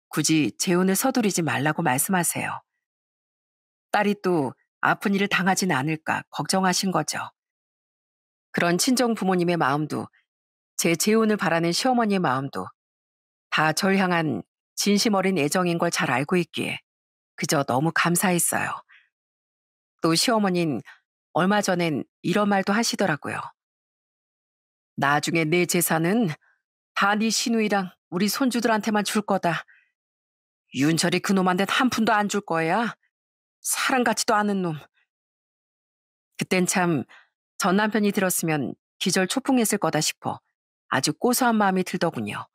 A: 굳이 재혼을 서두르지 말라고 말씀하세요. 딸이 또 아픈 일을 당하진 않을까 걱정하신 거죠. 그런 친정 부모님의 마음도 제 재혼을 바라는 시어머니의 마음도 다 절 향한 진심 어린 애정인 걸 잘 알고 있기에 그저 너무 감사했어요. 또 시어머니는 얼마 전엔 이런 말도 하시더라고요. 나중에 내 재산은 다 네 시누이랑 우리 손주들한테만 줄 거다. 윤철이 그놈한테 한 푼도 안 줄 거야. 사람 같지도 않은 놈. 그땐 참 전 남편이 들었으면 기절 초풍했을 거다 싶어 아주 고소한 마음이 들더군요.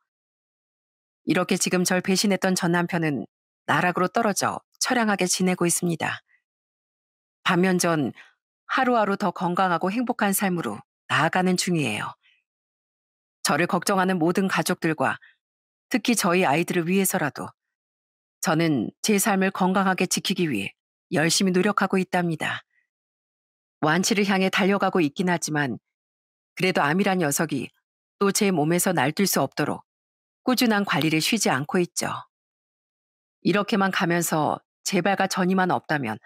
A: 이렇게 지금 절 배신했던 전 남편은 나락으로 떨어져 처량하게 지내고 있습니다. 반면 전 하루하루 더 건강하고 행복한 삶으로 나아가는 중이에요. 저를 걱정하는 모든 가족들과 특히 저희 아이들을 위해서라도 저는 제 삶을 건강하게 지키기 위해 열심히 노력하고 있답니다. 완치를 향해 달려가고 있긴 하지만 그래도 암이란 녀석이 또 제 몸에서 날뛸 수 없도록 꾸준한 관리를 쉬지 않고 있죠. 이렇게만 가면서 재발과 전이만 없다면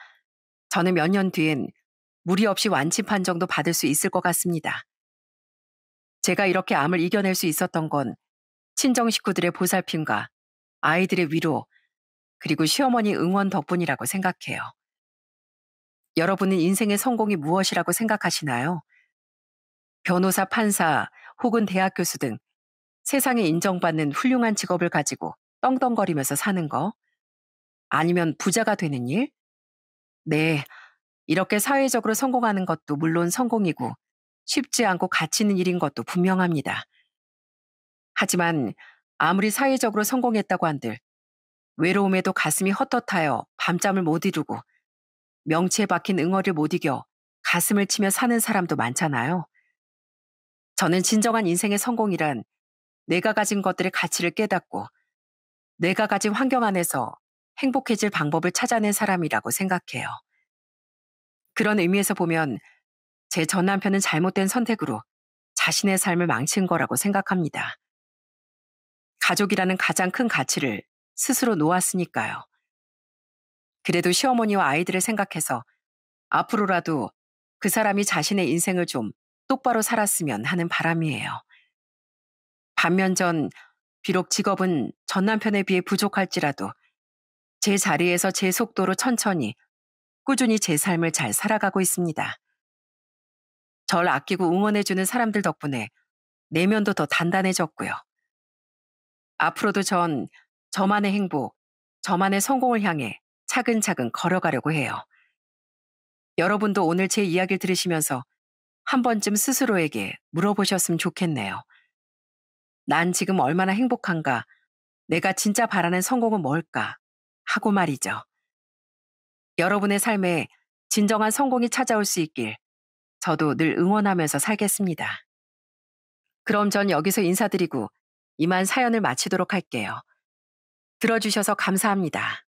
A: 저는 몇 년 뒤엔 무리 없이 완치 판정도 받을 수 있을 것 같습니다. 제가 이렇게 암을 이겨낼 수 있었던 건 친정 식구들의 보살핌과 아이들의 위로 그리고 시어머니 응원 덕분이라고 생각해요. 여러분은 인생의 성공이 무엇이라고 생각하시나요? 변호사, 판사 혹은 대학 교수 등 세상에 인정받는 훌륭한 직업을 가지고 떵떵거리면서 사는 거? 아니면 부자가 되는 일? 네, 이렇게 사회적으로 성공하는 것도 물론 성공이고 쉽지 않고 가치 있는 일인 것도 분명합니다. 하지만 아무리 사회적으로 성공했다고 한들 외로움에도 가슴이 헛헛하여 밤잠을 못 이루고 명치에 박힌 응어리를 못 이겨 가슴을 치며 사는 사람도 많잖아요. 저는 진정한 인생의 성공이란 내가 가진 것들의 가치를 깨닫고 내가 가진 환경 안에서 행복해질 방법을 찾아낸 사람이라고 생각해요. 그런 의미에서 보면 제 전 남편은 잘못된 선택으로 자신의 삶을 망친 거라고 생각합니다. 가족이라는 가장 큰 가치를 스스로 놓았으니까요. 그래도 시어머니와 아이들을 생각해서 앞으로라도 그 사람이 자신의 인생을 좀 똑바로 살았으면 하는 바람이에요. 반면 전 비록 직업은 전 남편에 비해 부족할지라도 제 자리에서 제 속도로 천천히 꾸준히 제 삶을 잘 살아가고 있습니다. 절 아끼고 응원해주는 사람들 덕분에 내면도 더 단단해졌고요. 앞으로도 전 저만의 행복, 저만의 성공을 향해 차근차근 걸어가려고 해요. 여러분도 오늘 제 이야기를 들으시면서 한 번쯤 스스로에게 물어보셨으면 좋겠네요. 난 지금 얼마나 행복한가? 내가 진짜 바라는 성공은 뭘까? 하고 말이죠. 여러분의 삶에 진정한 성공이 찾아올 수 있길 저도 늘 응원하면서 살겠습니다. 그럼 전 여기서 인사드리고 이만 사연을 마치도록 할게요. 들어주셔서 감사합니다.